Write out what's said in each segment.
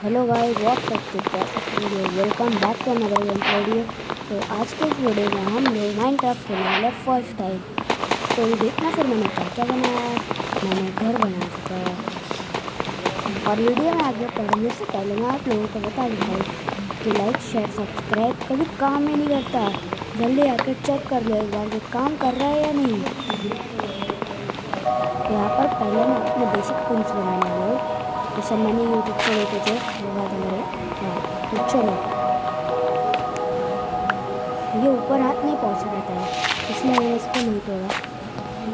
Hello guys, welcome back to another video. तो आज के इस वीडियो में हम लोग माइनक्राफ्ट खेलने वाले फर्स्ट टाइम। तो देखना फिर मैंने क्या क्या बनाया है। मैंने घर बना चुका है। और वीडियो में आगे बढ़ने से पहले मैं आप लोगों को बता देता हूँ कि लाइक शेयर सब्सक्राइब कभी काम ही नहीं करता है। जल्दी आकर चेक कर लो एक बार कि काम कर रहा है या नहीं। यहाँ पर पहले मैं अपने बेसिक टूल्स बनाने वाला हूँ। ये सब मैंने यूट्यूब से देखे थे, वो बात मेरे। हाँ, तो चलो। ये ऊपर हाथ नहीं पहुँच रहता है, इसलिए मैंने इसको नहीं तोड़ा।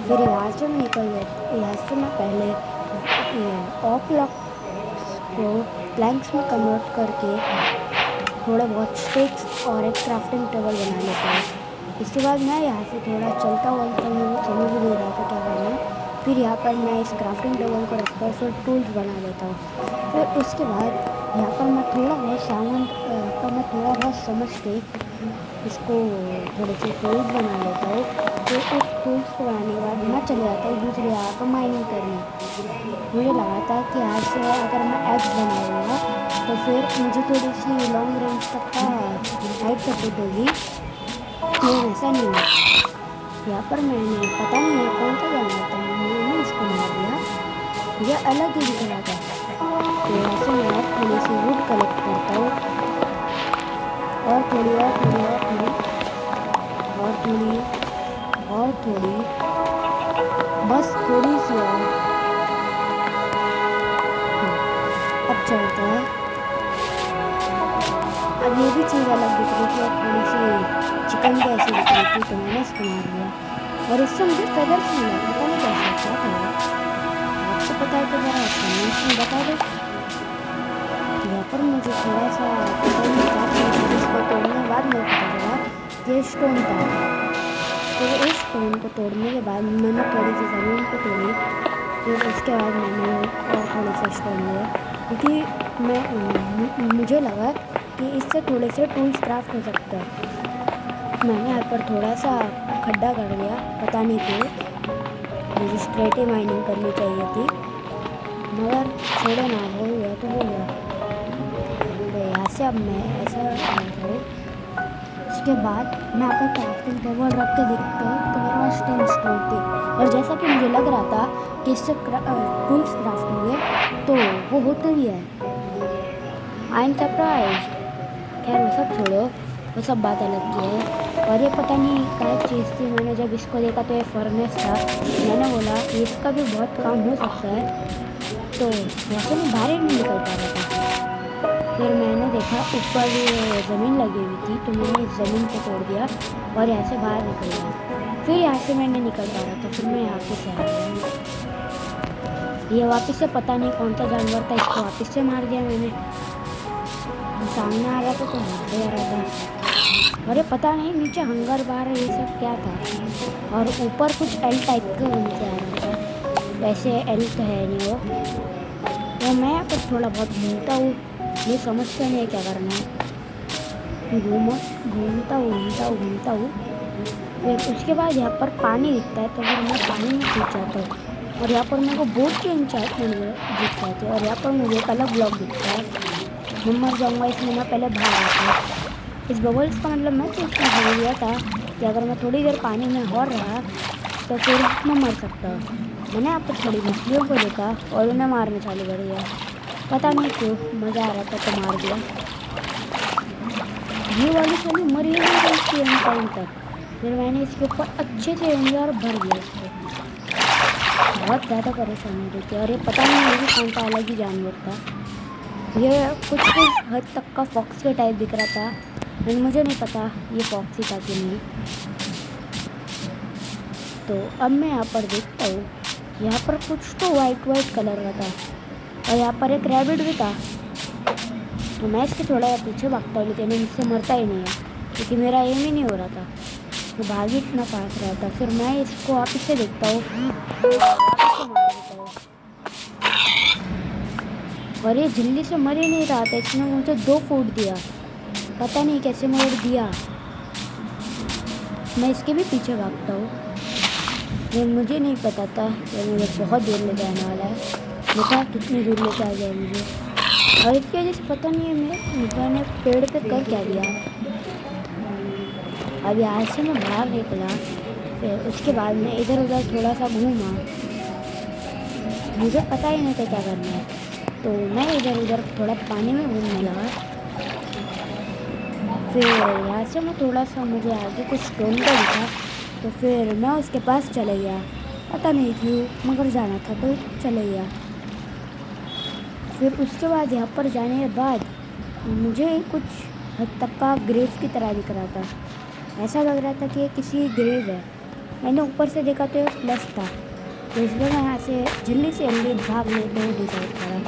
फिर यहाँ से मैं निकल गया। यहाँ से मैं पहले ऑक ब्लॉक्स को प्लैंक्स में कन्वर्ट करके थोड़े बहुत स्टिक्स और एक क्राफ्टिंग टेबल बना लेता हूँ। इसके बाद मैं यहाँ से थोड़ा चलता हुआ समझ नहीं रहा था क्या करना है। फिर यहाँ पर मैं इस क्राफ्टिंग टेबल को रखकर फिर टूल्स बना लेता हूँ। फिर उसके बाद यहाँ पर मैं थोड़ा बहुत समझ के इसको थोड़े से टूल्स बना लेता हूँ। फिर उस टूल्स को बनाने के बाद मैं चले जाता हूँ दूसरे यहाँ पर माइनिंग करने। मुझे लगा था कि आज से अगर मैं एग्स बनाऊँगा तो फिर मुझे थोड़ी सी लॉन्ग रेंज तक का हाइट सपोर्ट होगी, लेकिन ऐसा नहीं है। यहाँ पर मैंने पता नहीं है कौन सा जानवर था, मैंने इसको मार दिया। यह अलग ही दिख रहा था। तो यहाँ से मैं थोड़ी सी वुड कलेक्ट करता हूँ और थोड़ी बस थोड़ी सी और। अब चलता है। अब ये भी चीज़ अलग दिख रही थी और थोड़ी सी चिकन जैसी दिख रही थी, तो मैंने इसको मार दिया। और इससे मुझे फेदर्स मिला, पता नहीं कैसे क्या था। आपको पता है तो ज़रा कमेंट्स में बता दो। यहाँ पर मुझे थोड़ा सा इसको तोड़ने के बाद मुझे पता चला कि स्टोन था। तो इस स्टोन को तोड़ने के बाद मैंने थोड़ी सी ज़मीन को तोड़ी। फिर उसके बाद मैंने और थोड़े से स्टोन लिए, क्योंकि मुझे लगा कि इससे थोड़े से टूल्स क्राफ्ट हो सकता है। मैंने यहाँ पर थोड़ा सा खड्डा कर दिया, पता नहीं क्यों। मुझे स्ट्रेट ही माइनिंग करनी चाहिए थी, मगर छोड़ो ना, हो गया तो हो गया। तो यहाँ से अब मैं ऐसा करता हूँ। उसके बाद मैं अपना क्राफ्टिंग टेबल रख के देखता हूँ तो मेरे पास 10 स्टोन थे। और जैसा कि मुझे लग रहा था कि इससे टूल्स क्राफ्ट होंगे, तो वो होते भी है। I am surprised. खैर वो सब छोड़ो, वो सब बात अलग की है। और ये पता नहीं क्या चीज़ थी, मैंने जब इसको देखा तो ये फर्नेस था। मैंने बोला कि इसका भी बहुत काम हो सकता है, तो वैसे मैं बाहर नहीं निकल पा रहा था। फिर मैंने देखा ऊपर ज़मीन लगी हुई थी, तो मैंने इस ज़मीन को तोड़ दिया और यहाँ से बाहर निकल गया। फिर यहाँ से मैं नहीं निकल पा रहा था, फिर मैं यहाँ से आ गया। ये वापस से पता नहीं कौन सा जानवर था, इसको वापस से मार दिया मैंने। सामने आ रहा था तो मारते आ रहा था। और ये पता नहीं नीचे हंगर बार ये सब क्या था, और ऊपर कुछ एल टाइप का नीचे आ रहा था। वैसे एल तो है नहीं वो। तो मैं यहाँ पर थोड़ा बहुत घूमता हूँ, ये समझता नहीं है क्या करना है। घूमता हूँ। फिर उसके बाद यहाँ पर पानी दिखता है, तो फिर मैं पानी में घुस जाता हूँ। और यहाँ पर मेरे को बोट के एन्चेंटमेंट दिख जाते हैं। और यहाँ पर मुझे एक अलग ब्लॉक दिखता है। मैं मर जाऊँगा, इसलिए मैं पहले भाग आता हूँ। इस बबल्स का मतलब मैं तो उसमें भूल गया था कि अगर मैं थोड़ी देर पानी में और रहा तो फिर मैं मर सकता हूँ। मैंने यहाँ पर थोड़ी मछलियों को देखा और उन्हें मारना चालू कर दिया। पता नहीं क्यों, मज़ा आ रहा था तो मार दिया। ये वाली साली मरी नहीं गई थी एंड टाइम तक। फिर मैंने इसके ऊपर अच्छे से और भर दिया इसको। बहुत ज़्यादा परेशानी हुई थी। और ये पता नहीं ये भी कौन सा अलग ही जानवर था। ये कुछ हद तक का फॉक्स के टाइप दिख रहा था, लेकिन मुझे नहीं पता ये फॉक्स ही था कि नहीं। तो अब मैं यहाँ पर देखता हूँ, यहाँ पर कुछ तो वाइट कलर का था और यहाँ पर एक रैबिट भी था। तो मैं इसके थोड़ा पीछे भागता हूँ, लेकिन इससे मरता ही नहीं है, क्योंकि मेरा एम ही नहीं हो रहा था। तो भागी इतना पास रहा था। फिर मैं इसको वापस से देखता हूँ, और ये जल्दी से मर ही नहीं रहा था। इसने मुझे 2 फूट दिया, पता नहीं कैसे मर दिया। मैं इसके भी पीछे भागता हूँ, लेकिन मुझे नहीं पता था कि मुझे बहुत दूर ले जाने वाला है। देखा कितनी दूर लेके आ गया मुझे। और इसकी वजह से पता नहीं है मैंने पेड़ पे कर क्या दिया। अब यहाँ से मैं बाहर निकला, फिर उसके बाद मैं इधर उधर थोड़ा सा घूमा। मुझे पता ही नहीं था क्या करना है, तो मैं इधर उधर थोड़ा पानी में घूमने लगा। फिर यहाँ से मैं थोड़ा सा, मुझे आगे कुछ स्टोन का दिखा, तो फिर मैं उसके पास चले गया। पता नहीं क्यों, मगर जाना था तो चले गया। फिर उसके बाद यहाँ पर जाने के बाद मुझे कुछ हद तक का ग्रेव की तरह दिख रहा था। ऐसा लग रहा था कि किसी ग्रेव है। मैंने ऊपर से देखा तो एक प्लस था, तो इसलिए मैं यहाँ से जल्दी भाग लेते हुए डिसाइड करा,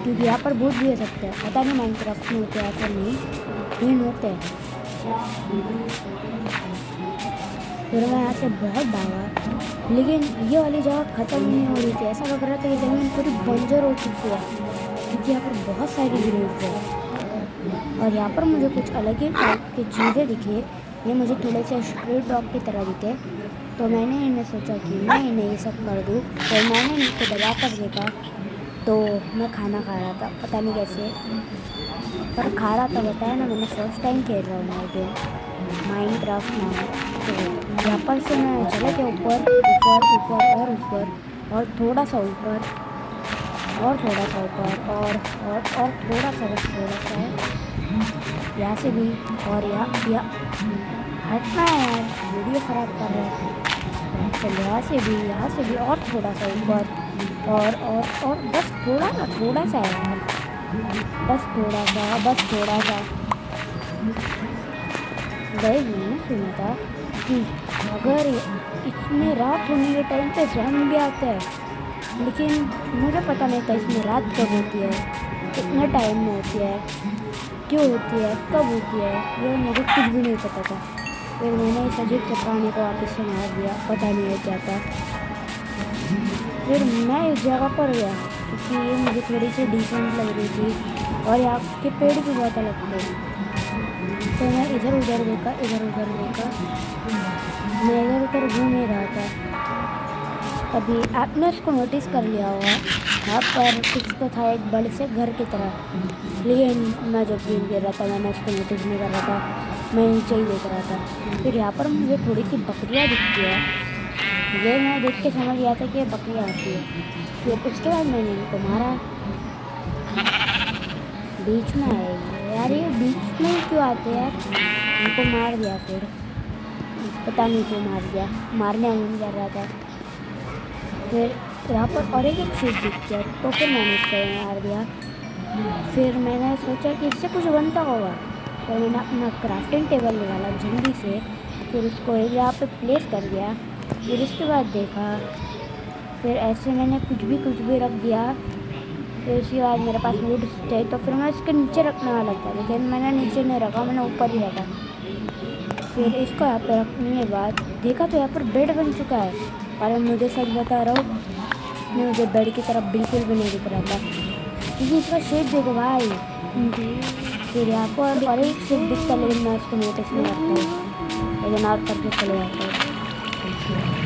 क्योंकि यहाँ पर भूत भी हो सकते हैं। पता नहीं माइनक्राफ्ट में होते हैं ऐसा नहीं, लेकिन होते हैं। फिर मैं यहाँ से बहुत भागा, लेकिन ये वाली जगह ख़त्म नहीं हो रही थी। ऐसा लग रहा था कि ज़मीन पूरी बंजर हो चुकी है, क्योंकि यहाँ पर बहुत सारी ग्रेव्स है। और यहाँ पर मुझे कुछ अलग ही टाइप की चीज़ें दिखी। ये मुझे थोड़े से स्ट्रीट डॉग की तरह दिखे, तो मैंने इन्हें सोचा कि मैं इन्हें ये सब कर दूँ। तो मैंने इनको दबा कर देखा, तो मैं खाना खा रहा था, पता नहीं कैसे, पर खा रहा था। बताया ना, मैंने फर्स्ट टाइम खेल रहा हूँ मैं गेम माइनक्राफ्ट नाम। तो यहाँ पर से मैं चले गया ऊपर ऊपर ऊपर और ऊपर, और थोड़ा सा ऊपर, और थोड़ा सा ऊपर, और थोड़ा सा, बस थोड़ा सा है यहाँ से भी। और यहाँ हटना है यार, वीडियो ख़राब कर रहा है। चल यहाँ से भी और थोड़ा सा ऊपर, और बस थोड़ा सा है यार, बस थोड़ा सा। गए मैंने सुना था कि अगर इसमें रात होने के टाइम पे ज़ॉम्बी आते हैं, लेकिन मुझे पता नहीं था इसमें रात कब होती है, कितने टाइम में होती है, क्यों होती है, कब होती है, ये मुझे कुछ भी नहीं पता था। फिर मैंने इस अजीब से प्राणी को वापस से मार दिया, पता नहीं है क्या था। फिर मैं इस जगह पर गया, क्योंकि ये मुझे थोड़ी सी डिसेंट लग रही थी, और यहाँ के पेड़ भी बहुत अलग थे। तो मैं इधर उधर देखा, मैं इधर उधर घूम ही रहा था। अभी आपने उसको नोटिस कर लिया होगा, यहाँ पर कुछ तो था एक बड़े से घर की तरह, लेकिन मैं जब गेम खेल रहा था मैंने उसको नोटिस नहीं कर रहा था, मैं नीचे ही देख रहा था। फिर यहाँ पर मुझे थोड़ी सी बकरियाँ दिखती है, ये मैं देख के समझ गया था कि ये बकरियाँ आती है। फिर उसके बाद मैंने इनको मारा। बीच में आए यार, ये बीच में ही क्यों आते हैं यार, इनको मार दिया। फिर पता नहीं क्यों मार दिया, मारने मन कर रहा था। फिर यहाँ पर और एक चीज़ दिख गया, तो फिर मैंने इसको मार दिया। फिर मैंने सोचा कि इससे कुछ बनता होगा, तो मैंने अपना क्राफ्टिंग टेबल निकाला जल्दी से, फिर उसको एक यहाँ पे प्लेस कर दिया। फिर इसके बाद देखा, फिर ऐसे मैंने कुछ भी रख दिया। फिर उसके बाद मेरे पास वुड थे, तो फिर मैं इसके नीचे रखने वाला था, लेकिन मैंने नीचे नहीं रखा, मैंने ऊपर ही रखा। फिर इसको यहाँ पर रखने के बाद देखा तो यहाँ पर बेड बन चुका है, और मुझे सच बता रहा हूँ, मुझे बेड की तरफ बिल्कुल भी नहीं दिख रहा था, क्योंकि इसका शेप देखो भाई। फिर यहाँ पर और एक शेप दिखता, लेकिन मैं उसको नोटिस नहीं करता हूँ, लेकिन और करके चले जाता हूँ।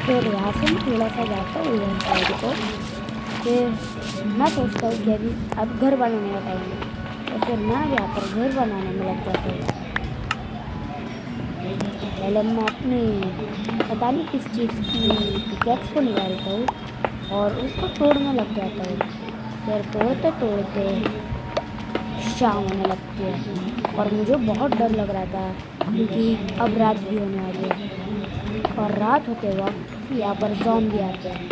फिर यहाँ से मैं थोड़ा सा जाता हूँ इधर साइड को। फिर मैं सोचता हूँ कि अभी अब घर बनाने का टाइम है, तो फिर मैं यहाँ पर घर बनाने में लग जाता हूँ। पहले मैं अपनी पता नहीं किस चीज़ की पिकैक्स को निकालता हूँ और उसको तोड़ने लग जाता हूँ। फिर तोड़ते शाम होने लगती है, और मुझे बहुत डर लग रहा था, क्योंकि अब रात भी होने वाली है, और रात होते वक्त यहाँ पर ज़ॉम्बी आते हैं।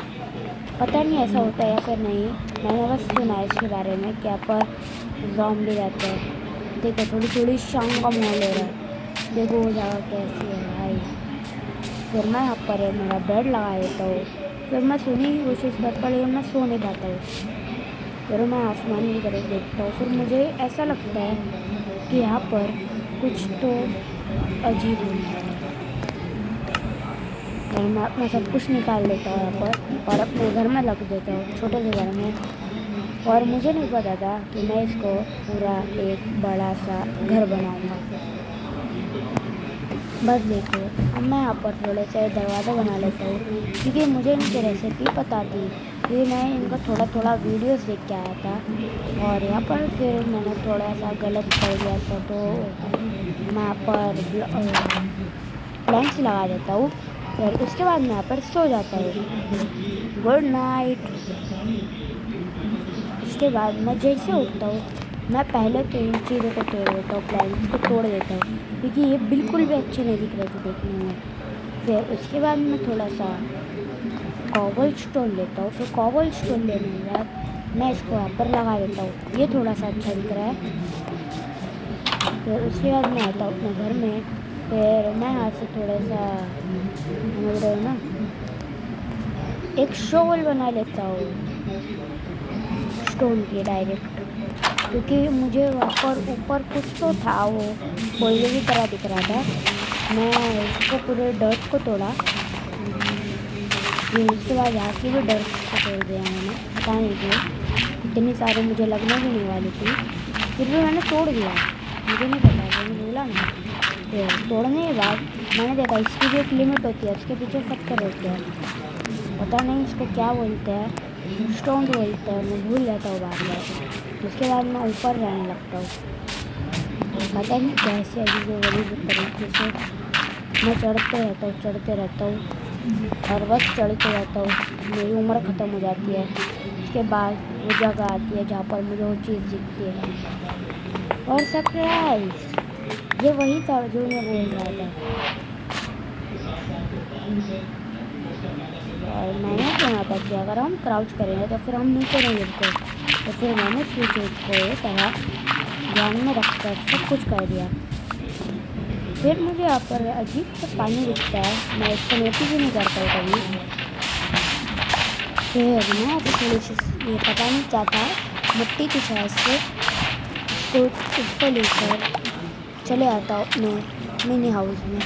पता नहीं ऐसा होता है या फिर नहीं, मैंने बस सुना है इसके बारे में कि यहाँ पर ज़ॉम्बी रहते हैं। देखो थोड़ी शाम का माहौल हो रहा है, देखो वो जगह कैसी है भाई। फिर मैं यहाँ पर मेरा बेड लगा देता हूँ, फिर मैं सोने की कोशिश करता हूँ, लेकिन मैं सो नहीं पाता हूँ। फिर मैं आसमान की तरफ देखता हूँ, फिर मुझे ऐसा लगता है कि यहाँ पर कुछ तो अजीब होने वाला है। फिर मैं अपना सब कुछ निकाल लेता हूँ यहाँ पर, और अपने घर में रख देता हूँ, छोटे से घर में। और मुझे नहीं पता था कि मैं इसको पूरा एक बड़ा सा घर बनाऊँगा। बस देखो, अब मैं यहाँ पर थोड़े से दरवाज़ा बना लेता हूँ, क्योंकि मुझे इनकी रेसिपी पता थी फिर मैं इनका थोड़ा थोड़ा वीडियोस देख के आया था, और यहाँ पर फिर मैंने थोड़ा सा गलत कर दिया था, तो मैं यहाँ पर प्लैंक्स लगा देता हूँ। फिर उसके बाद मैं यहाँ पर सो जाता हूँ। Good night. उसके बाद मैं जैसे उठता हूँ, मैं पहले तो इन चीज़ों को तोड़ देता हूँ, प्लैंक्स को तोड़ देता हूँ, क्योंकि ये बिल्कुल भी अच्छे नहीं दिख रहे थे देखने में। फिर उसके बाद मैं थोड़ा सा कॉबल स्टोन लेता हूँ। फिर कॉबल स्टोन लेने के बाद मैं इसको यहाँ पर लगा देता हूँ, ये थोड़ा सा अच्छा दिख रहा है। फिर उसके बाद मैं आता हूँ अपने घर में। फिर मैं यहाँ से थोड़ा सा, समझ रहे हो ना, एक शॉवल बना लेता हूँ स्टोन की डायरेक्ट, क्योंकि मुझे वहाँ पर ऊपर कुछ तो था, वो कोयले की तरह दिख रहा था। मैं इसको पूरे डर्ट को तोड़ा, फिर उसके बाद यहाँ की भी डर्ट को तोड़ दिया मैंने, पता नहीं क्यों, इतनी सारी मुझे लगने भी नहीं वाली थी, फिर भी मैंने तोड़ दिया, मुझे नहीं पता, मैंने बोला ना। फिर तोड़ने के बाद मैंने देखा इसकी भी एक लिमिट होती है, उसके पीछे पत्थर होते हैं, पता नहीं इसको क्या बोलते हैं, स्टोन बोलते हैं, मैं भूल जाता हूँ बार बार। उसके बाद मैं ऊपर रहने लगता हूँ, पता नहीं कैसे अजीब अजीब तरीके से मैं चढ़ते रहता हूँ और बस चढ़ते रहता हूँ। मेरी उम्र ख़त्म हो जाती है। उसके बाद वो जगह आती है जहाँ पर मुझे वो चीज़ दिखती है, और सरप्राइज, ये वही था जो मैं बोल रहा था। और मैंने सुना था कि अगर हम क्राउच करेंगे तो फिर हम नीचे नहीं गिरते, तो फिर मैंने इस चीज़ को तरह ध्यान में रखकर सब कुछ कर दिया। फिर मुझे यहाँ पर अजीब सा पानी दिखता है, मैं इसको नोटिस भी नहीं करता कभी। फिर मैं अभी थोड़ी सी, ये पता नहीं क्या था, मिट्टी की शायद से, उसको लेकर चले आता हूँ अपने मिनी हाउस में।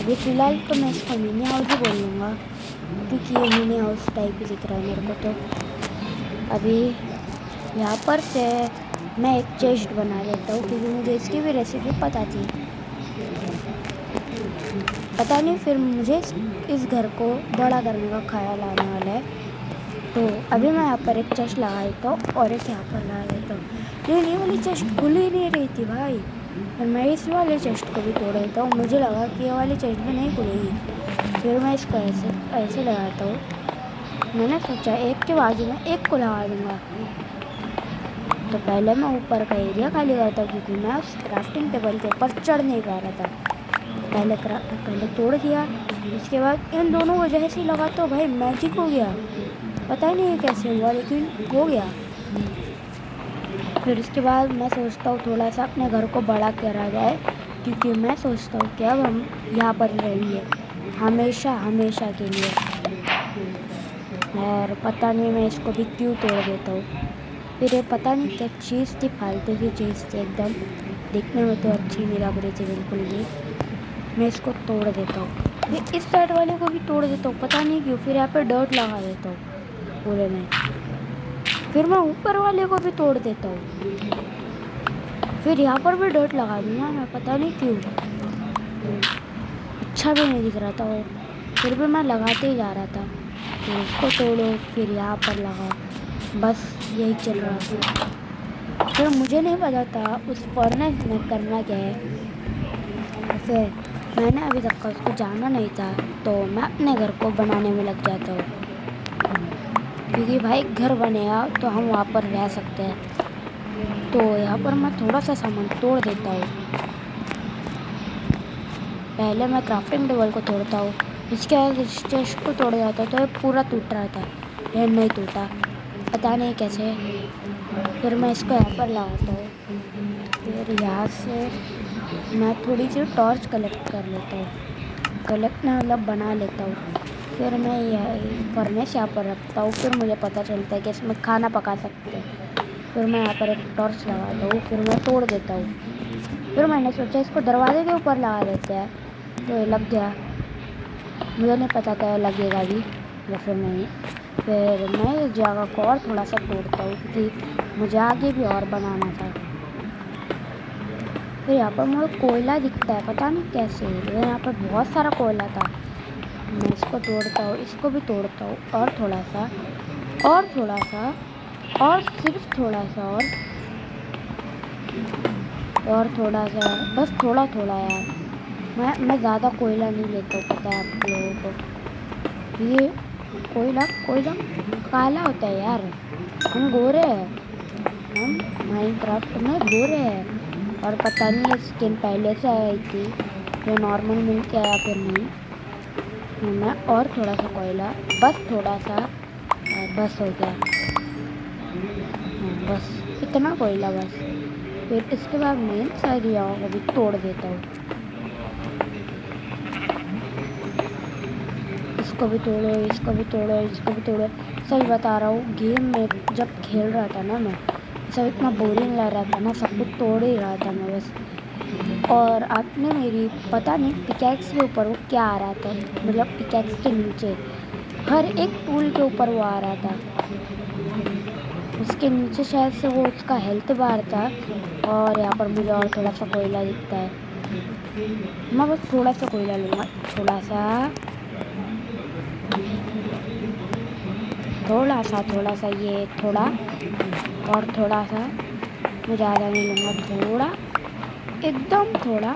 अभी फ़िलहाल तो मैं इसको मिनी हाउस ही बोल लूँगा, क्योंकि ये मिनी हाउस टाइप ही दिख रहा है मेरे को। तो अभी यहाँ पर से मैं एक चेस्ट बना लेता हूँ, क्योंकि मुझे इसकी भी रेसिपी पता थी। पता नहीं फिर मुझे इस घर को बड़ा करने का ख्याल आने वाला है, तो अभी मैं यहाँ पर एक चेस्ट लगा देता हूँ और एक यहाँ पर लगा देता हूँ। लेकिन ये वाली चेस्ट खुल ही नहीं रही थी भाई, और मैं इस वाले चेस्ट को भी तोड़ देता हूँ। मुझे लगा कि ये वाली चेस्ट भी नहीं खुलेगी, फिर मैं इसको ऐसे लगाता हूँ। मैंने सोचा एक के बाजू में एक को लगा दूँगा। तो पहले मैं ऊपर का एरिया खाली करता, क्योंकि मैं उस क्राफ्टिंग टेबल के ऊपर चढ़ नहीं पा रहा था। पहले तोड़ दिया, उसके बाद इन दोनों को जैसे ही लगा तो भाई मैजिक हो गया, पता नहीं कैसे हुआ लेकिन हो गया। फिर उसके बाद मैं सोचता हूँ थोड़ा सा अपने घर को बड़ा करा जाए, क्योंकि मैं सोचता हूँ कि अब हम यहाँ पर रहेंगे हमेशा हमेशा के लिए। और पता नहीं मैं इसको भी क्यों तोड़ देता हूँ। फिर ये पता नहीं क्या चीज़ थी, फालतू की चीज़ थी एकदम, दिखने में तो अच्छी नहीं लग रही थी बिल्कुल भी। मैं इसको तोड़ देता हूँ, फिर इस साइड वाले को भी तोड़ देता हूँ, पता नहीं क्यों। फिर यहाँ पे डर्ट लगा देता हूँ पूरे में, फिर मैं ऊपर वाले को भी तोड़ देता हूँ, फिर यहाँ पर भी डर्ट लगा दूँगा मैं, पता नहीं क्यों, अच्छा भी नहीं दिख रहा था वो, फिर भी मैं लगाते ही जा रहा था। फिर उसको तोड़ो, फिर यहाँ पर लगाओ, बस यही चल रहा था। फिर मुझे नहीं पता था उस फर्नेस में करना क्या है, फिर मैंने अभी तक का उसको जाना नहीं था, तो मैं अपने घर को बनाने में लग जाता हूँ, क्योंकि भाई घर बनेगा तो हम वहाँ पर रह सकते हैं। तो यहाँ पर मैं थोड़ा सा सामान तोड़ देता हूँ। पहले मैं क्राफ्टिंग टेबल को तोड़ता हूँ, इसके बाद इस चेस्ट को तोड़ जाता तो ये पूरा टूट रहा था, ये नहीं टूटा, पता नहीं कैसे। फिर मैं इसको यहाँ पर लगाता हूँ, फिर यहाँ से मैं थोड़ी सी टॉर्च कलेक्ट कर लेता हूँ, कलेक्ट मतलब बना लेता हूँ। फिर मैं यह फर्नेस यहाँ पर रखता हूँ, फिर मुझे पता चलता है कि इसमें खाना पका सकते हैं। फिर मैं यहाँ पर एक टॉर्च लगाता हूँ, फिर मैं तोड़ देता हूँ। फिर मैंने सोचा इसको दरवाजे के ऊपर लगा देते हैं, तो ये लग गया। मुझे नहीं पता था लगेगा भी या फिर नहीं। फिर मैं इस जगह को और थोड़ा सा तोड़ता हूँ, क्योंकि मुझे आगे भी और बनाना था। फिर यहाँ पर मुझे कोयला दिखता है, पता नहीं कैसे, यहाँ पर बहुत सारा कोयला था। मैं इसको तोड़ता हूँ, इसको भी तोड़ता हूँ, और थोड़ा सा, और थोड़ा सा, और सिर्फ थोड़ा सा, और थोड़ा सा, बस थोड़ा थोड़ा यार। मैं ज़्यादा कोयला नहीं लेता हूँ, पता है आप लोगों को। ये कोयला कोयला काला होता है यार, हम गोरे हैं, हम माइनक्राफ्ट में गोरे हैं। और पता नहीं ये स्किन पहले से आई थी, ये नॉर्मल मिल के आया फिर नहीं। मैं और थोड़ा सा कोयला, बस थोड़ा सा, बस हो गया। बस इतना कोयला बस। फिर इसके बाद मैं सारी जगहों को भी तोड़ देता हूँ। इसको भी तोड़ो, इसको भी तोड़ो, इसको भी तोड़ो। सही बता रहा हूँ, गेम में जब खेल रहा था ना मैं, सब इतना बोरिंग लग रहा था ना, सब कुछ तोड़ ही रहा था मैं बस। और आपने मेरी पता नहीं पिकैक्स के ऊपर वो क्या आ रहा था, मतलब पिकैक्स के नीचे हर एक टूल के ऊपर वो आ रहा था, उसके नीचे शायद से वो उसका हेल्थ बार था। और यहाँ पर मुझे और थोड़ा सा कोयला दिखता है, मैं बस थोड़ा सा कोयला लूँगा, थोड़ा सा, थोड़ा सा, थोड़ा सा, ये थोड़ा, और थोड़ा सा, मैं ज़्यादा नहीं लूँगा, थोड़ा, एकदम थोड़ा,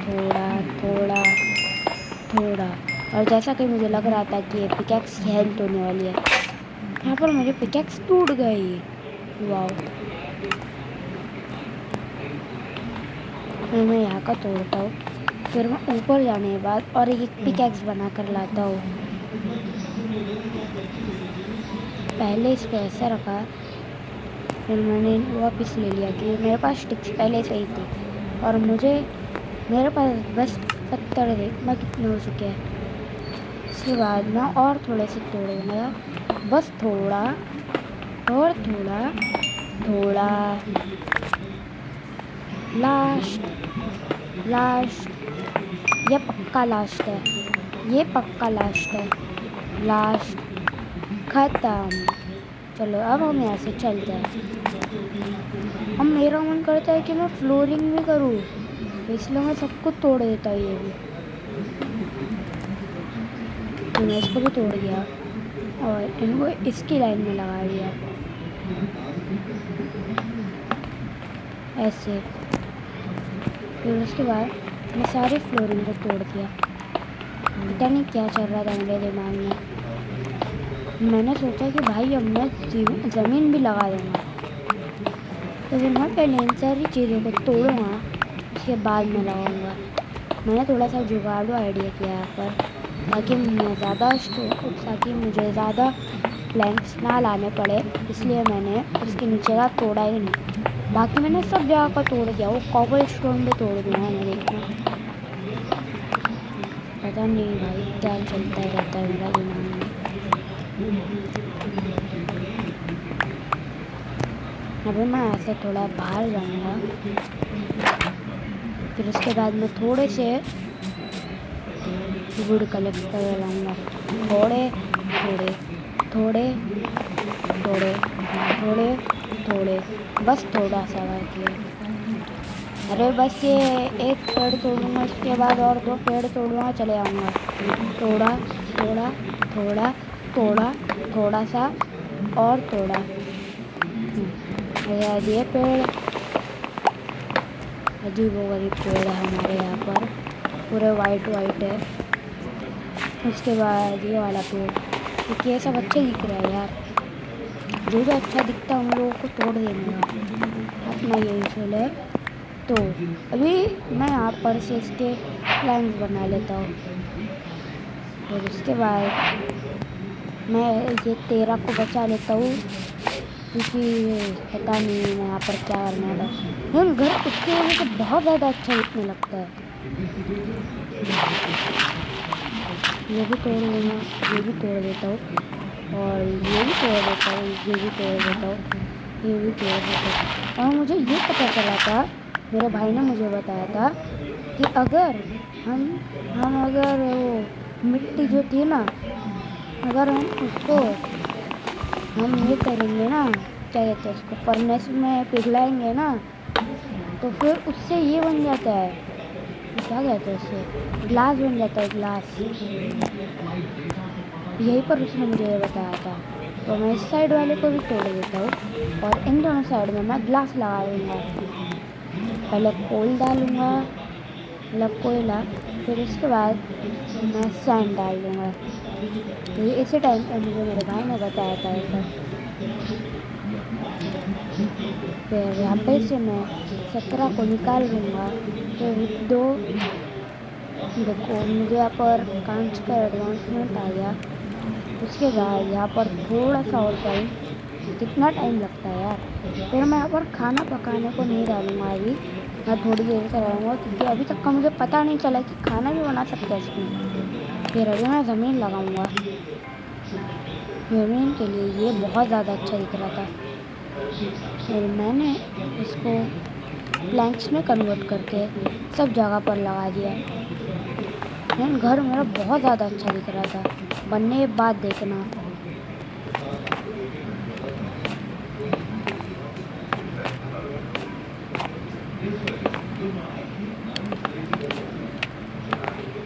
थोड़ा थोड़ा थोड़ा। और जैसा कि मुझे लग रहा था कि ये पिकैक्स की हेल्थ होने वाली है, यहाँ पर मेरे पिकैक्स टूट गई। वाह, मैं यहाँ का तोड़ता हूँ, फिर मैं ऊपर जाने के बाद और एक पिकैक्स बना कर लाता हूँ। पहले इसको ऐसा रखा, फिर मैंने वापस ले लिया कि मेरे पास स्टिक्स पहले से ही थी, और मेरे पास बस पत्थर देखना कितने हो चुके हैं। इसके बाद मैं और थोड़े से तोड़ूंगा, बस थोड़ा, और थोड़ा थोड़ा, लास्ट, ये पक्का लास्ट है, ये पक्का लास्ट है, लास्ट, ख़त्म। चलो अब हम यहाँ से चलते हैं। अब मेरा मन करता है कि मैं फ्लोरिंग भी करूँ, इसलिए मैं सब कुछ तोड़ देता हूँ। ये भी तो मैं इसको भी तोड़ दिया और इनको इसकी लाइन में लगा दिया ऐसे। फिर उसके बाद मैं सारे फ्लोरिंग को तोड़ दिया। पता नहीं क्या चल रहा था मेरे दिमाग में, मैंने सोचा कि भाई अब मैं ज़मीन भी लगा दूँगा। तो फिर मैं पहले इन सारी चीज़ों को तोड़ूँगा, उसके बाद मैं लगाऊँगा। मैंने थोड़ा सा जुगाड़ू आइडिया किया यहाँ पर, ताकि मुझे ज़्यादा प्लैंक्स ना लाने पड़े, इसलिए मैंने उसके नीचे का तोड़ा ही नहीं। बाकी मैंने सब जगह का तोड़ दिया, वो कॉबल स्टोन भी तोड़ दिया मैंने। देखना, पता नहीं भाई क्या चलता रहता है मेरा दिमाग में। अभी मैं ऐसे थोड़ा बाहर जाऊँगा, फिर उसके बाद मैं थोड़े से वुड कलेक्ट कर लाऊँगा, थोड़े थोड़े थोड़े थोड़े थोड़े थोड़े, बस थोड़ा सा बाकी है। अरे बस ये एक पेड़ तोड़ूँगा, उसके बाद और 2 पेड़ तोड़ूँगा, चले आऊँगा। थोड़ा थोड़ा थोड़ा थोड़ा, थोड़ा सा और थोड़ा। ये पेड़ अजीब व गरीब पेड़ है हमारे यहाँ पर, पूरे वाइट है। उसके बाद ये वाला पेड़, क्योंकि ये सब अच्छे दिख रहा है यार, जो अच्छा दिखता है उन लोगों को तोड़ देने का अपना ये यूज़ है। तो अभी मैं यहाँ पर से इसके प्लैंक्स बना लेता हूँ, और उसके बाद मैं ये 13 को बचा लेता हूँ, क्योंकि पता नहीं मैं यहाँ पर क्या करने वाला हूँ। लेकिन घर उसकी वजह से बहुत ज़्यादा अच्छा दिखने लगता है। ये भी तोड़ लूँगा, ये भी तोड़ देता हूँ, और ये भी तोड़ देता हूँ, ये भी तोड़ देता हूँ, ये भी तोड़ देता हूँ। और मुझे ये पता चला था, मेरे भाई ने मुझे बताया था कि अगर हम अगर वो मिट्टी जो थी ना, अगर हम उसको ये करेंगे ना, क्या कहते हैं उसको, फर्नेस में पिघलाएंगे ना, तो फिर उससे ये बन जाता है, क्या कहते हैं उसे, ग्लास बन जाता है, ग्लास। यहीं पर उसने मुझे ये बताया था। तो मैं इस साइड वाले को भी तोड़ देता हूँ और इन दोनों साइड में मैं ग्लास लगा दूँगा। पहले कोल डालूँगा, मतलब कोयला, फिर उसके बाद मैं सैंड डाल दूँगा। तो ये इसी टाइम पे मुझे मेरे भाई ने बताया था ये सब। फिर यहाँ पे से मैं 17 को निकाल लूँगा। फिर देखो मुझे यहाँ पर कांच का एडवांसमेंट आ गया। उसके बाद यहाँ पर थोड़ा सा और टाइम, कितना टाइम लगता है यार। फिर मैं यहाँ पर खाना पकाने को नहीं डालूँगा अभी, मैं थोड़ी देर से रहूँगा क्योंकि अभी तक का मुझे पता नहीं चला कि खाना भी बना सकते हैं इसमें। फिर अभी मैं ज़मीन लगाऊँगा। ज़मीन के लिए ये बहुत ज़्यादा अच्छा दिख रहा था। फिर मैंने इसको प्लैंक्स में कन्वर्ट करके सब जगह पर लगा दिया। लेकिन घर मेरा बहुत ज़्यादा अच्छा दिख रहा था। बनने के बाद देखना।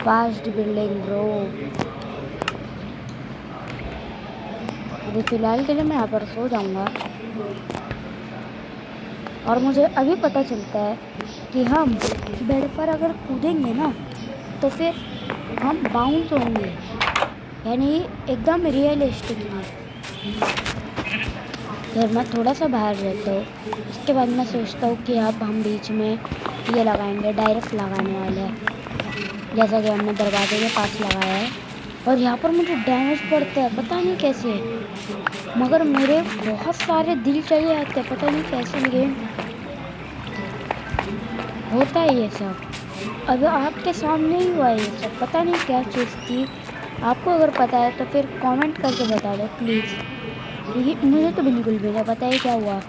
Fast building bro. अभी फ़िलहाल के लिए मैं यहाँ पर सो जाऊँगा। और मुझे अभी पता चलता है कि हम बेड पर अगर कूदेंगे ना तो फिर हम बाउंस होंगे, यानी एकदम रियलिस्टिकली। फिर मैं थोड़ा सा बाहर रहता हूँ। उसके बाद मैं सोचता हूँ कि अब हम बीच में ये लगाएंगे, डायरेक्ट लगाने वाले हैं, जैसा कि हमने दरवाजे के पास लगाया है। और यहाँ पर मुझे डैमेज पड़ता है, पता नहीं कैसे, मगर मेरे बहुत सारे दिल चले जाते हैं, पता नहीं कैसे गेम होता है ये सब। अब आपके सामने ही हुआ ये सब, पता नहीं क्या चीज़ थी। आपको अगर पता है तो फिर कमेंट करके बता दो प्लीज़, क्योंकि मुझे तो बिल्कुल भी नहीं पता है क्या हुआ।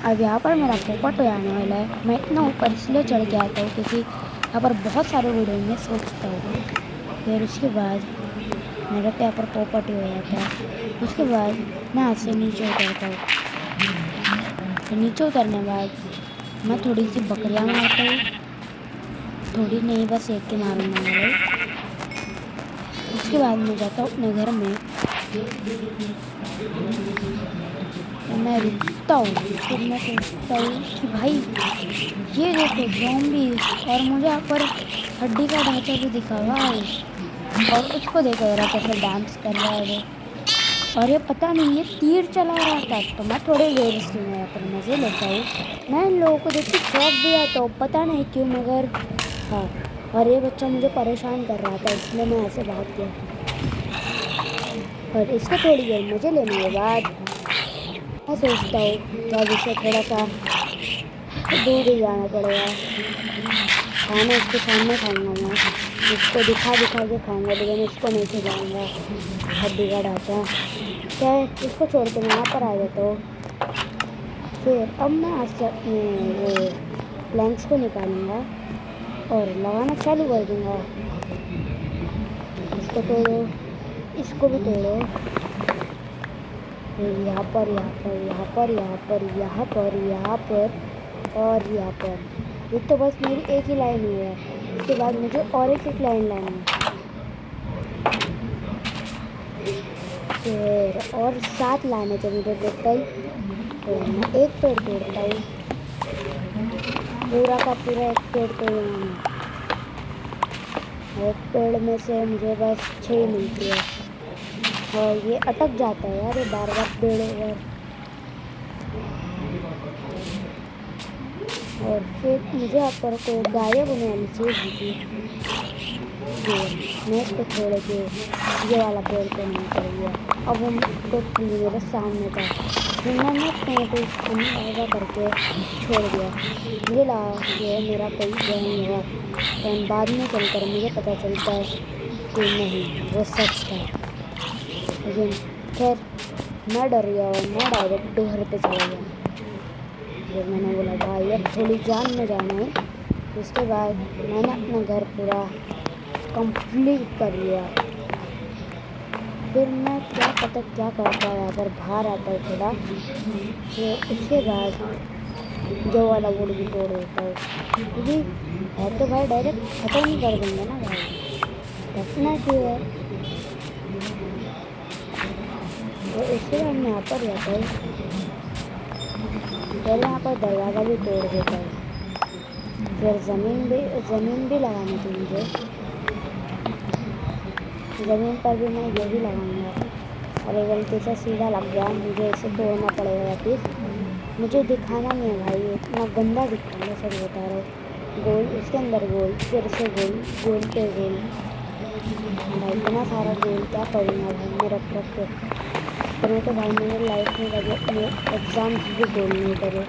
अब यहाँ पर मेरा पोपट हो जाने वाला है। मैं इतना ऊपर इसलिए चढ़ के आता हूँ क्योंकि यहाँ पर बहुत सारे वीडियो में सोचता हूँ। फिर उसके बाद मेरा तो यहाँ पर पोपट ही हो जाता है। उसके बाद मैं यहाँ से नीचे उतरता हूँ। फिर नीचे उतरने के बाद मैं थोड़ी सी बकरियाँ मारता हूँ, थोड़ी नहीं बस एक के मारूंगा मैं। उसके बाद मैं जाता हूँ अपने घर में, मैं रुकता हूँ। फिर मैं सोचता हूँ कि भाई ये देखो ज़ॉम्बीज़, और मुझे यहाँ पर हड्डी का ढांचा भी दिखा हुआ है। और उसको देखो यार कैसे डांस कर रहा है वो, और ये पता नहीं ये तीर चला रहा था। तो मैं थोड़ी देर इसकी मैं यहाँ पर मज़े लेता हूँ। मैं इन लोगों को देख के शौक भी आता हूँ, पता नहीं क्यों, मगर हाँ। और ये बच्चा मुझे परेशान कर रहा था इसलिए मैं ऐसे भाग गया। और इसको थोड़ी देर मज़े लेने के बाद मैं सोचता हूँ कि अब इसे थोड़ा सा दूर ही जाना पड़ेगा। खाना इसके सामने खाऊंगा मैं, इसको दिखा दिखा के खाऊंगा, लेकिन इसको नहीं खिलाऊंगा हड्डी का ढांचा। क्या इसको छोड़ के मैं यहाँ पर आ जाता हूँ। फिर अब मैं आज से अपने वो प्लैंक्स को निकालूंगा और लगाना चालू कर दूँगा। इसको तोड़ो, इसको भी तोड़ो। यहाँ पर, यहाँ पर, यहाँ पर, यहाँ पर, यहाँ पर, यहाँ पर और यहाँ पर। ये तो बस मेरी एक ही लाइन हुई है। इसके बाद मुझे और एक लाइन लानी है। फिर और 7 लाने थे मुझे टोटल। तो मैं एक पेड़ तोड़ता हूँ, पूरा का पूरा एक पेड़ तोड़ूँगा मैं। एक पेड़ में से मुझे बस 6 मिलती है और ये अटक जाता है यार, ये बार बार पेड़ ओवर। और फिर मुझे यहाँ पर कोई गाड़ियाँ बनानी चाहिए थी। मैं इसको छोड़ के ये वाला पेड़ तो नहीं कर दिया। अब वो तो मेरे सामने था, फिर मैंने कहीं पे ऐसा करके छोड़ दिया। मुझे लगा कि मेरा कोई बहन होगा, लेकिन बाद में चलकर मुझे पता चलता है कि नहीं, वो सच था। लेकिन खैर मैं डर गया और मैं डायरेक्ट घर पे चला गया। फिर मैंने बोला भाई अब थोड़ी जान में जाना है। उसके बाद मैंने अपना घर पूरा कंप्लीट कर लिया। फिर मैं क्या पता क्या करता है, यहाँ पर बाहर आता है थोड़ा। फिर उसके बाद जो वाला वुड भी तोड़ देता हूँ, क्योंकि है तो भाई डायरेक्ट खत्म ही कर देंगे ना भाई, रखना क्यों है। तो इसके बाद मैं यहाँ पर जाता हूँ, पहले यहाँ पर दरवाज़ा भी तोड़ देता हूँ, फिर ज़मीन भी लगानी थी मुझे, ज़मीन पर भी मैं ये भी लगाऊंगा। अरे गलती से सीधा लग गया, मुझे इसे तोड़ना पड़ेगा वापिस। मुझे दिखाना नहीं है भाई, इतना गंदा दिखता है, सच बता रहा हूँ। गोल, इसके अंदर गोल, फिर से गोल, गोल पे गोल, भाई इतना सारा गोल क्या करूँगा भाई मैं रख रख के। पर मैं तो भाई मेरे लाइफ में लगे अपने एग्ज़ाम्स भी गोल नहीं करे,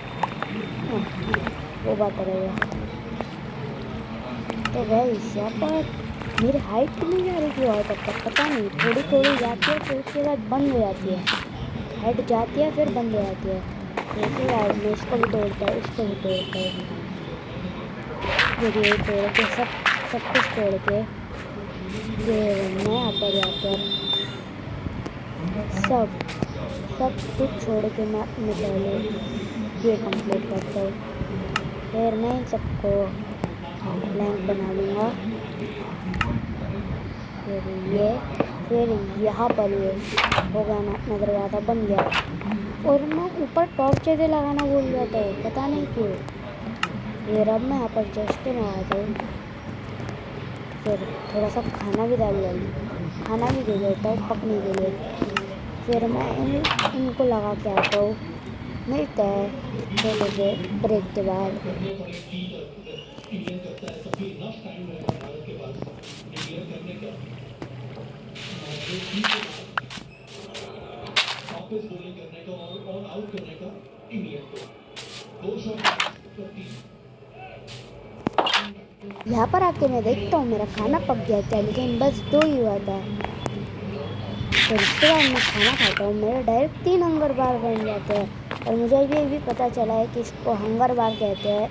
वो बात रहेगा। तो गाइस यहाँ पर मेरी हाइट कितनी जा रही थी और तब तक पता नहीं, थोड़ी थोड़ी जाती है, फिर उसके बाद बंद हो जाती है, हाइट जाती है फिर बंद हो जाती है। तो उसके बाद मैं इसको भी तोड़ता हूँ, इसको भी तोड़ता हूँ, फिर ये तोड़ के सब कुछ तोड़ के फिर मैं यहाँ पर जाकर सब कुछ छोड़ के मैं अपने पहले ये कंप्लीट करता हूँ। फिर मैं इन सबको ब्लैंक बना लूँगा, फिर यहाँ पर ये हो गया ना, अपना दरवाज़ा बन गया। और मैं ऊपर टॉर्च से लगाना भूल जाता हूँ, पता नहीं क्यों। फिर अब मैं यहाँ पर जस्ट में आता हूँ, फिर थोड़ा सा खाना भी डाल दूँ, खाना भी दे देता हूँ पकने के लिए। फिर मैं इनको लगा के आता हूँ, मिलता है छोटे से ब्रेक के बाद। यहाँ पर आके मैं देखता हूँ मेरा खाना पक गया था, लेकिन बस 2 ही हुआ था। फिर उसके बाद मैं खाना खाता हूँ, मेरे डायरेक्ट 3 हंगर बार बन जाते हैं। और मुझे ये भी पता चला है कि इसको हंगर बार कहते हैं।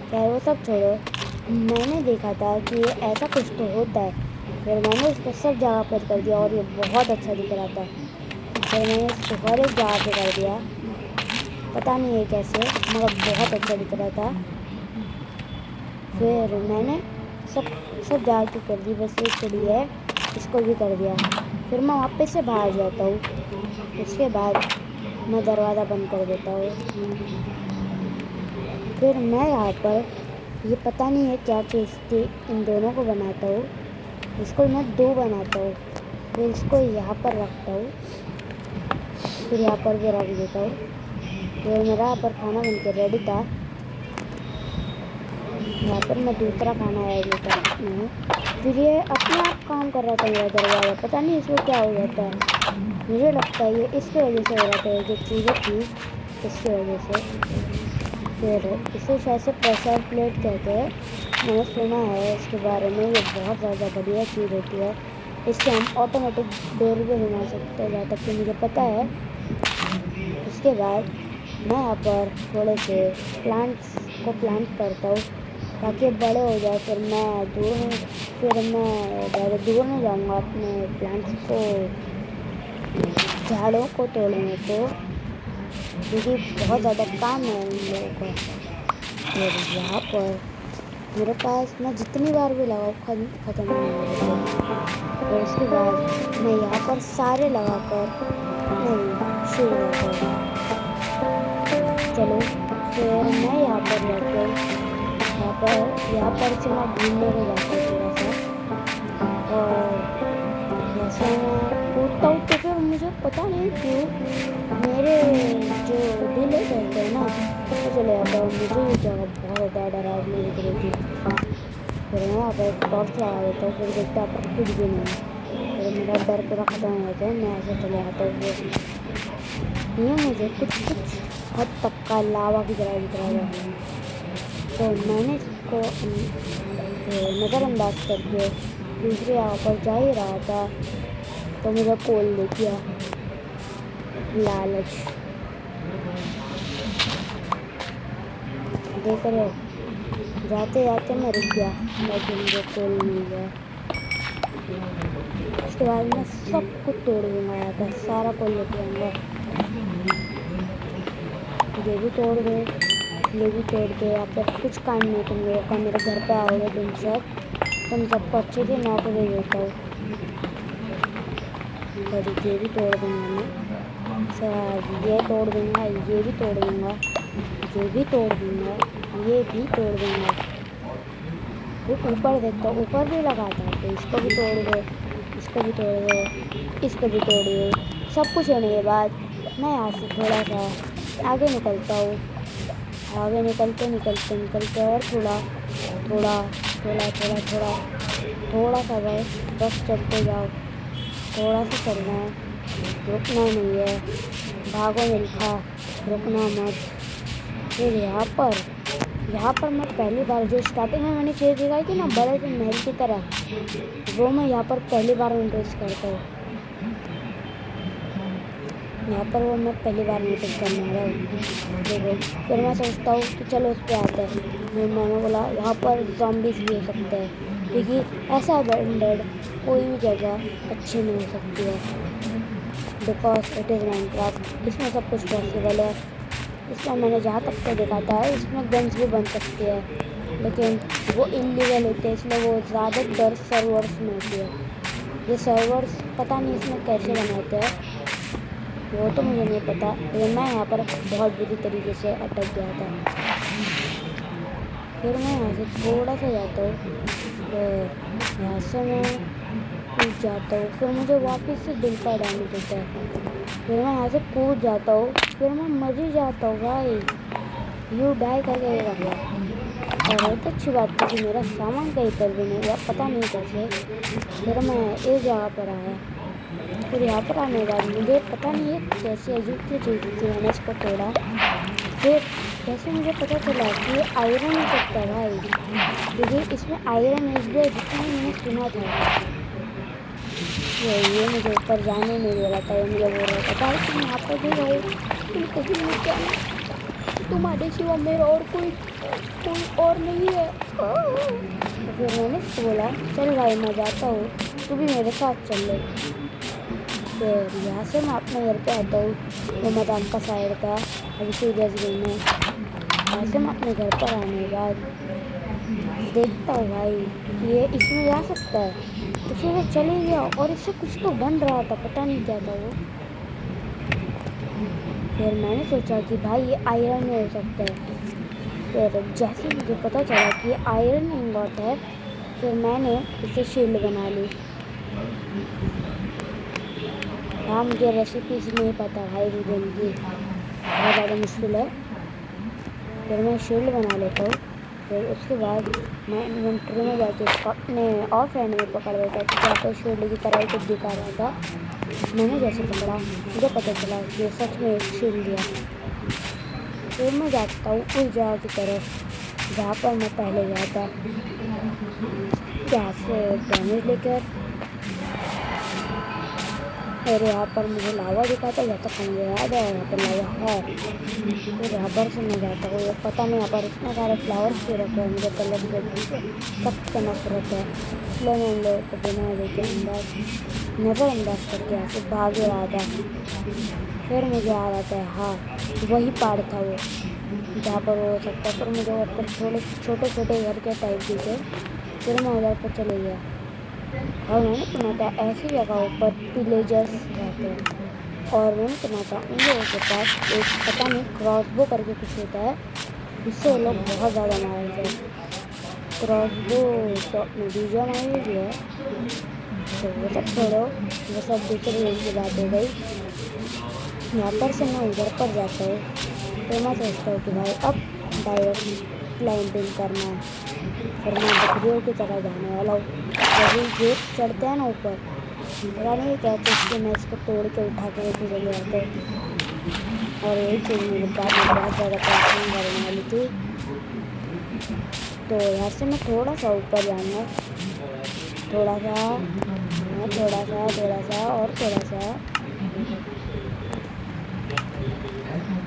खैर वो सब छोड़ो, मैंने देखा था कि ऐसा कुछ तो होता है, फिर मैंने इसको सब जगह पर कर दिया और ये बहुत अच्छा दिख रहा था। फिर मैंने इसको हर एक जगह पर कर दिया, पता नहीं है कैसे, मगर बहुत अच्छा दिख रहा था। फिर मैंने सब जगह की कर दी, बस ये चिड़ी है, इसको भी कर दिया। फिर मैं वापस से बाहर जाता हूँ, उसके बाद मैं दरवाज़ा बंद कर देता हूँ। फिर मैं यहाँ पर ये पता नहीं है क्या चीज़ इन दोनों को बनाता हूँ, इसको मैं 2 बनाता हूँ, फिर इसको यहाँ पर रखता हूँ, फिर यहाँ पर भी रख देता हूँ। फिर मेरा यहाँ पर खाना बनके रेडी था, यहाँ पर मैं दूसरा खाना ऐड करता हूँ। फिर ये अपने आप काम कर रहा था मेरा दरवाज़ा, पता नहीं इसको क्या हो जाता है, मुझे लगता है ये इसके वजह से हो रहा था, जो चीज़ें थी इसकी वजह से। फिर इसे शायद से प्रेशर प्लेट कहते हैं, मैंने सुना है इसके बारे में, ये बहुत ज़्यादा बढ़िया चीज़ होती है, इससे हम ऑटोमेटिक डोर भी बना सकते हैं, जहाँ तक कि मुझे पता है। उसके बाद मैं यहाँ पर थोड़े से प्लांट्स को प्लांट करता हूँ ताकि बड़े हो जाए। फिर मैं ज़्यादा दूर नहीं जाऊँगा अपने प्लांट्स को, झाड़ों को तोड़ने को, क्योंकि बहुत ज़्यादा काम है उन लोगों का। फिर यहाँ पर मेरे पास मैं जितनी बार भी लगाऊँ ख़त्म नहीं होगा। फिर उसके बाद मैं यहाँ पर सारे लगाकर नहीं शुरू करता हूँ। चलो फिर मैं यहाँ पर जाता हूँ, यहाँ पर से मैं घूमने को जाता हूँ थोड़ा सा, और जैसे मैं कूदता हूँ तो फिर मुझे पता नहीं क्यों मेरे जो दिल रहते हैं ना तो चले जाता हूँ। मुझे ये जगह बहुत ज़्यादा डरावनी दिख रही थी। फिर मैं यहाँ पर टॉर्च लगा देता हूँ, फिर देखता यहाँ पर कुछ भी नहीं, फिर मेरा डर पूरा खत्म हो जाता है, मैं ऐसे चले आता हूँ। ये मुझे कुछ हद तक का लावा की तरह दिख रहा है, तो मैंने इसको नज़रअंदाज करके दूसरे यहाँ पर जा ही रहा था, तो मुझे कोल ले गया लालच। देख रहे हो, जाते जाते मैं रुक गया, लेकिन मुझे कोल मिल गया। उसके बाद मैं सब कुछ तोड़ दूँगा, यहाँ पर सारा कोल लेके आऊँगा, ये भी तोड़ दे। ये भी तोड़ दो। या फिर कुछ काम नहीं तुम लोगों का, मेरे घर पे आओगे तुम सबको अच्छे से नौकरी देता हूँ। ये भी तोड़ दूँगा मैं सर, ये तोड़ दूँगा, ये भी तोड़ दूँगा, ये भी तोड़ दूँगा, ये भी तोड़ दूँगा। वो ऊपर देखता हूँ, ऊपर भी लगाता है, तो इसको भी तोड़ दो, इसको भी तोड़ दो, इसको भी तोड़ दो। सब कुछ होने के बाद मैं यहाँ से थोड़ा सा आगे निकलता हूँ। आगे निकलते निकलते निकलते और थोड़ा थोड़ा थोड़ा थोड़ा थोड़ा थोड़ा सा बस चलते जाओ। थोड़ा सा चलना है, रुकना नहीं है। भागो मिल्खा, रुकना मत। फिर यहाँ पर मैं पहली बार जो स्टार्टिंग में मैंने चीज़ दिखाई थी ना बड़े से महल की तरह, वो मैं यहाँ पर पहली बार नोटिस करता हूँ। यहाँ पर वो मैं पहली बार नोटिस करने वाला हूँ। देखो फिर मैं सोचता हूँ कि चलो उस पर आते हैं। मैंने बोला यहाँ पर ज़ॉम्बीज़ भी हो सकते हैं, क्योंकि ऐसा अबैंडन्ड कोई भी जगह अच्छी नहीं हो सकती है, बिकॉज इट इज़ माइनक्राफ्ट। इसमें सब कुछ पॉसिबल है। इसमें मैंने जहाँ तक तो देखा था इसमें गन्स भी बन सकती है, लेकिन वो इलीगल होते हैं, इसलिए वो ज़्यादातर सर्वर्स में होती है। ये सर्वर्स पता नहीं इसमें कैसे बनाते हैं, वो तो मुझे नहीं पता। लेकिन मैं यहाँ पर बहुत बुरी तरीके से अटक गया था। फिर मैं यहाँ से थोड़ा सा जाता हूँ, तो यहाँ से मैं कूद जाता हूँ। फिर मुझे वापस से दिल का डैमेज होता है। फिर मैं यहाँ से कूद जाता हूँ, फिर मैं मर ही जाता हूँ भाई। यू डाई करके गया। और बहुत अच्छी बात थी कि मेरा सामान कहीं पर भी नहीं हुआ, पता नहीं कैसे। फिर मैं इस जगह पर आया। फिर यहाँ पर आने के बाद मुझे पता नहीं है कैसे अजीब सी चीज़ थी, मैंने इसको तोड़ा। फिर कैसे मुझे पता चला कि ये आयरन हो सकता है भाई, क्योंकि इसमें आयरन यूज भी है जितना मैंने सुना था। ये मुझे ऊपर जाने नहीं दे रहा था, ये मुझे बोल रहा था भाई तुम यहाँ पर भी रहो, तुम कहीं नहीं जाना, तुम्हारे सिवा मेरा और कोई और नहीं है। तो फिर मैंने बोला चल भाई मैं जाता हूँ, तू भी मेरे साथ चल ले। फिर यहाँ से मैं अपने घर पे आता हूँ, वो मैदान का साइड था अभी सीरियस गेम में। यहाँ से मैं अपने घर पर आने के बाद देखता हूँ भाई ये इसमें जा सकता है, तो फिर मैं चले गया और इससे कुछ तो बन रहा था, पता नहीं क्या था वो। फिर मैंने सोचा कि भाई ये आयरन में हो सकता है। फिर जैसे मुझे पता चला कि ये आयरन इंगॉट है, फिर मैंने इसे शील्ड बना ली। हाँ मुझे रेसिपीज नहीं पता भाई, रिडन की बहुत ज़्यादा मुश्किल है। फिर मैं शील्ड बना लेता हूँ। फिर उसके बाद मैं इन्वेंट्री में जाके उसको अपने ऑफ हैंड में पकड़ लेता हूँ, क्योंकि आपको शील्ड की तरह कुछ दिखा रहा था। मैंने जैसे पकड़ा मुझे पता चला कि सच में एक शील्ड दिया। फिर मैं जाता हूँ उस जगह की तरफ जहाँ पर मैं पहले गया था, यहाँ से डैमेज लेकर। और यहाँ पर मुझे लावा दिखा था, जहाँ तक मुझे याद है यहाँ पर लावा है। फिर यहाँ पर से मैं जाता हूँ, पता नहीं यहाँ पर इतने सारे फ्लावर्स भी रखे हैं, मुझे कलर से सख्त नफरत है, इसलिए मैं उन लोगों को बिना देखे नज़रअंदाज करके यहाँ से भाग रहा था। फिर मुझे आ रहा था हाँ वही पहाड़ था वो जहाँ पर वो हो सकता है। फिर मुझे वहाँ पर थोड़े छोटे छोटे घर के टाइप दिखे, फिर मैं उधर पर चले गया। और मैंने सुना था ऐसी जगहों पर विलेजर्स रहते हैं, और मैंने सुना था उन लोगों के पास एक पता नहीं क्रॉसबो करके कुछ होता है, जिससे वो लोग बहुत ज़्यादा मारते हैं। क्रॉसबो तो अपने बीजा मारी भी है, तो वो सब छोड़ो, वो सब दूसरी रेंज की बात हो गई। यहाँ पर से मैं उधर पर जाता हूँ, तो मैं सोचता हूँ कि भाई अब डायरेक्ट क्लाइंबिंग करना है। फिर मैं बकरियों की तरह जाने वाला हूँ। जब ये गेट चढ़ते हैं ना ऊपर, पता नहीं क्या चीज़ कि मैं इसको तोड़ के उठा के लेके चले जाते हैं। और यही चीज़ मेरे बाद में बहुत ज़्यादा परेशान करने वाली थी। तो यहाँ से मैं थोड़ा सा ऊपर जाऊँगा, थोड़ा सा थोड़ा सा थोड़ा सा और थोड़ा सा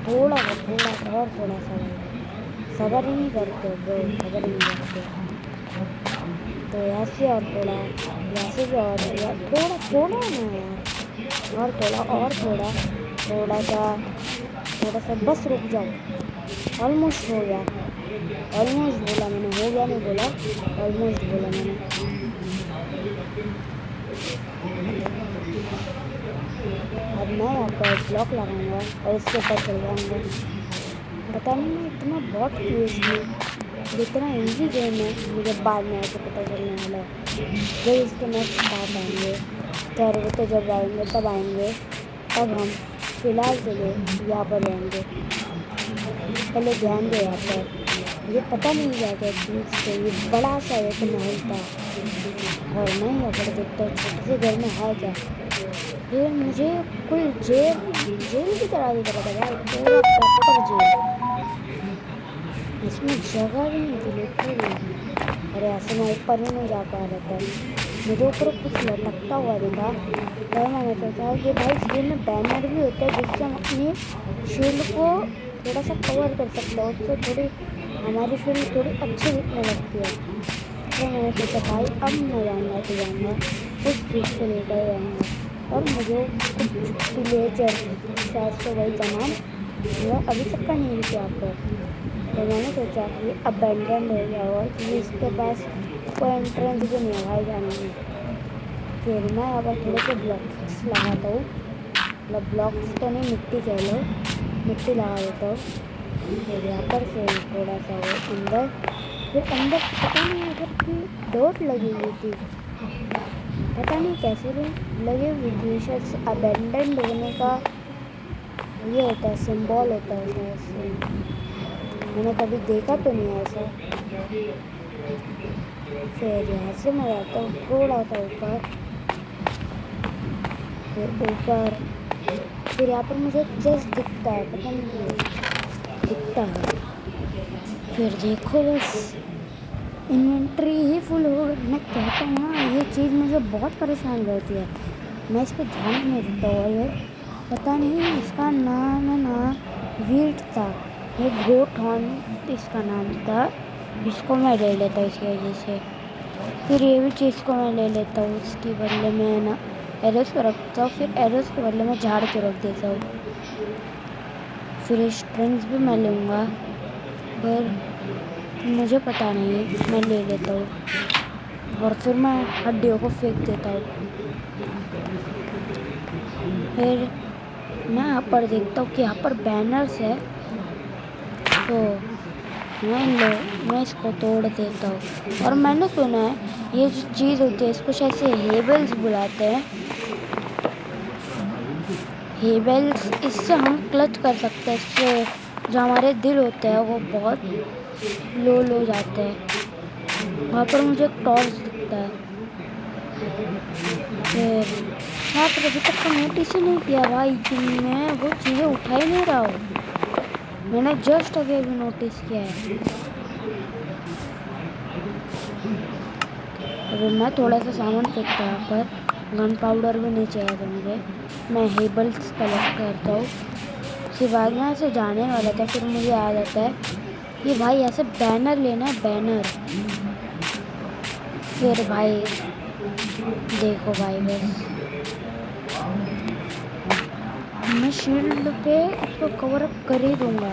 थोड़ा सा और थोड़ा सा सबर ही नहीं करते ब्रो, सबर ही नहीं करते। तो यहाँ से और थोड़ा, यहाँ से भी और थोड़ा ना यार, और थोड़ा सा बस रुक जाओ। ऑलमोस्ट हो गया। ऑलमोस्ट बोला मैंने, हो गया नहीं बोला, ऑलमोस्ट बोला मैंने। अब मैं यहाँ पर ब्लॉक लगाऊंगा और इसके ऊपर चल जाऊँगा। पता नहीं मैं इतना बहुत क्यों इसमें, इतना इजी गेम है, मुझे बाद में ऐसे पता चलने वाला है जब इसके नेक्स्ट पार्ट आएंगे। तो जब आएंगे तब हम फिलहाल के लिए यहाँ पर रहेंगे। पहले ध्यान दो यहाँ पर, ये पता नहीं क्या क्या चीज़ से ये बड़ा सा एक महल था और मैं यहाँ पर देखता हूँ छोटे से घर में है क्या। ये मुझे कुल जेल की तरह दिख रहा था यार, पूरा प्रॉपर जेल। इसमें जगह भी नहीं थी लिटरली। अरे ऐसे मैं ऊपर ही नहीं जा पा रहा था, मुझे ऊपर कुछ लटकता हुआ दिखा और मैंने सोचा कि भाई इस गेम में बैनर भी होता है जिससे हम अपनी शील्ड को थोड़ा सा कवर कर सकते हैं, उससे थोड़ी हमारी शील्ड थोड़ी अच्छी दिखने लगती है। तो मैंने सोचा भाई अब मैं जाऊँगा उस चीज़ को लेकर जाऊँगा और मुझे कुछ विलेजर शायद से वही का नाम वो अभी तक का नहीं है यहाँ पर। तो मैंने सोचा कि अबेंडन हो गया और कि इसके पास कोई एंट्रेंस भी नहीं है भाई जाने में। फिर मैं यहाँ पर थोड़े से ब्लॉक्स लगाता हूँ, मतलब ब्लॉक्स तो नहीं, मिट्टी कह लो, मिट्टी लगा देता हूँ। फिर यहाँ पर से थोड़ा सा वो अंदर, फिर अंदर पता नहीं अगर की डॉट लगी हुई थी, पता नहीं कैसे लगी हुई थी, शायद अबेंडन होने का ये होता है, सिंबल होता है ऐसे। मैंने कभी देखा तो नहीं है ऐसा। फिर यहाँ से मैं जाता हूँ थोड़ा सा ऊपर, फिर यहाँ पर मुझे चेस्ट दिखता है, पता नहीं क्यों दिखता है। फिर देखो बस इन्वेंट्री ही फुल हो गई। मैं कहता हूँ ना ये चीज़ मुझे बहुत परेशान करती है, मैं इस पर ध्यान नहीं देता हूँ। ये पता नहीं इसका नाम है ना वीट था, ये गोट हॉर्न इसका नाम था, इसको मैं ले लेता हूँ इसकी वजह से। फिर ये भी चीज़ को मैं ले लेता हूँ, इसके बदले में ना एरोस को रखता हूँ, फिर एरोस के बदले में झाड़ के रख देता हूँ। फिर स्ट्रिंग्स भी मैं लूँगा, पर मुझे पता नहीं, मैं ले लेता हूँ और फिर मैं हड्डियों को फेंक देता हूँ। फिर मैं यहाँ पर देखता हूँ कि यहाँ पर बैनर्स है, तो मैं इसको तोड़ देता हूँ। और मैंने सुना है ये जो चीज़ होती है इसको शायद से हेबल्स बुलाते हैं, हेबल्स। इससे हम क्लच कर सकते हैं, इससे जो हमारे दिल होते हैं वो बहुत लो जाते हैं। वहाँ पर मुझे एक टॉर्च दिखता है। फिर यहाँ पर अभी तक तो नोटिस ही नहीं किया भाई कि मैं वो चीज़ें उठा ही नहीं रहा हूँ, मैंने जस्ट अभी नोटिस किया है। अभी मैं थोड़ा सा सामान फेंकता हूँ, यहाँ पर गन पाउडर भी नहीं चाहिए था मुझे। मैं हेबल्स कलेक्ट करता हूँ, उसके बाद में ऐसे जाने वाला था, फिर मुझे याद आता है कि भाई ऐसे बैनर लेना है, बैनर। फिर भाई देखो भाई बस मैं शील्ड पे उसको कवर अप कर ही दूँगा।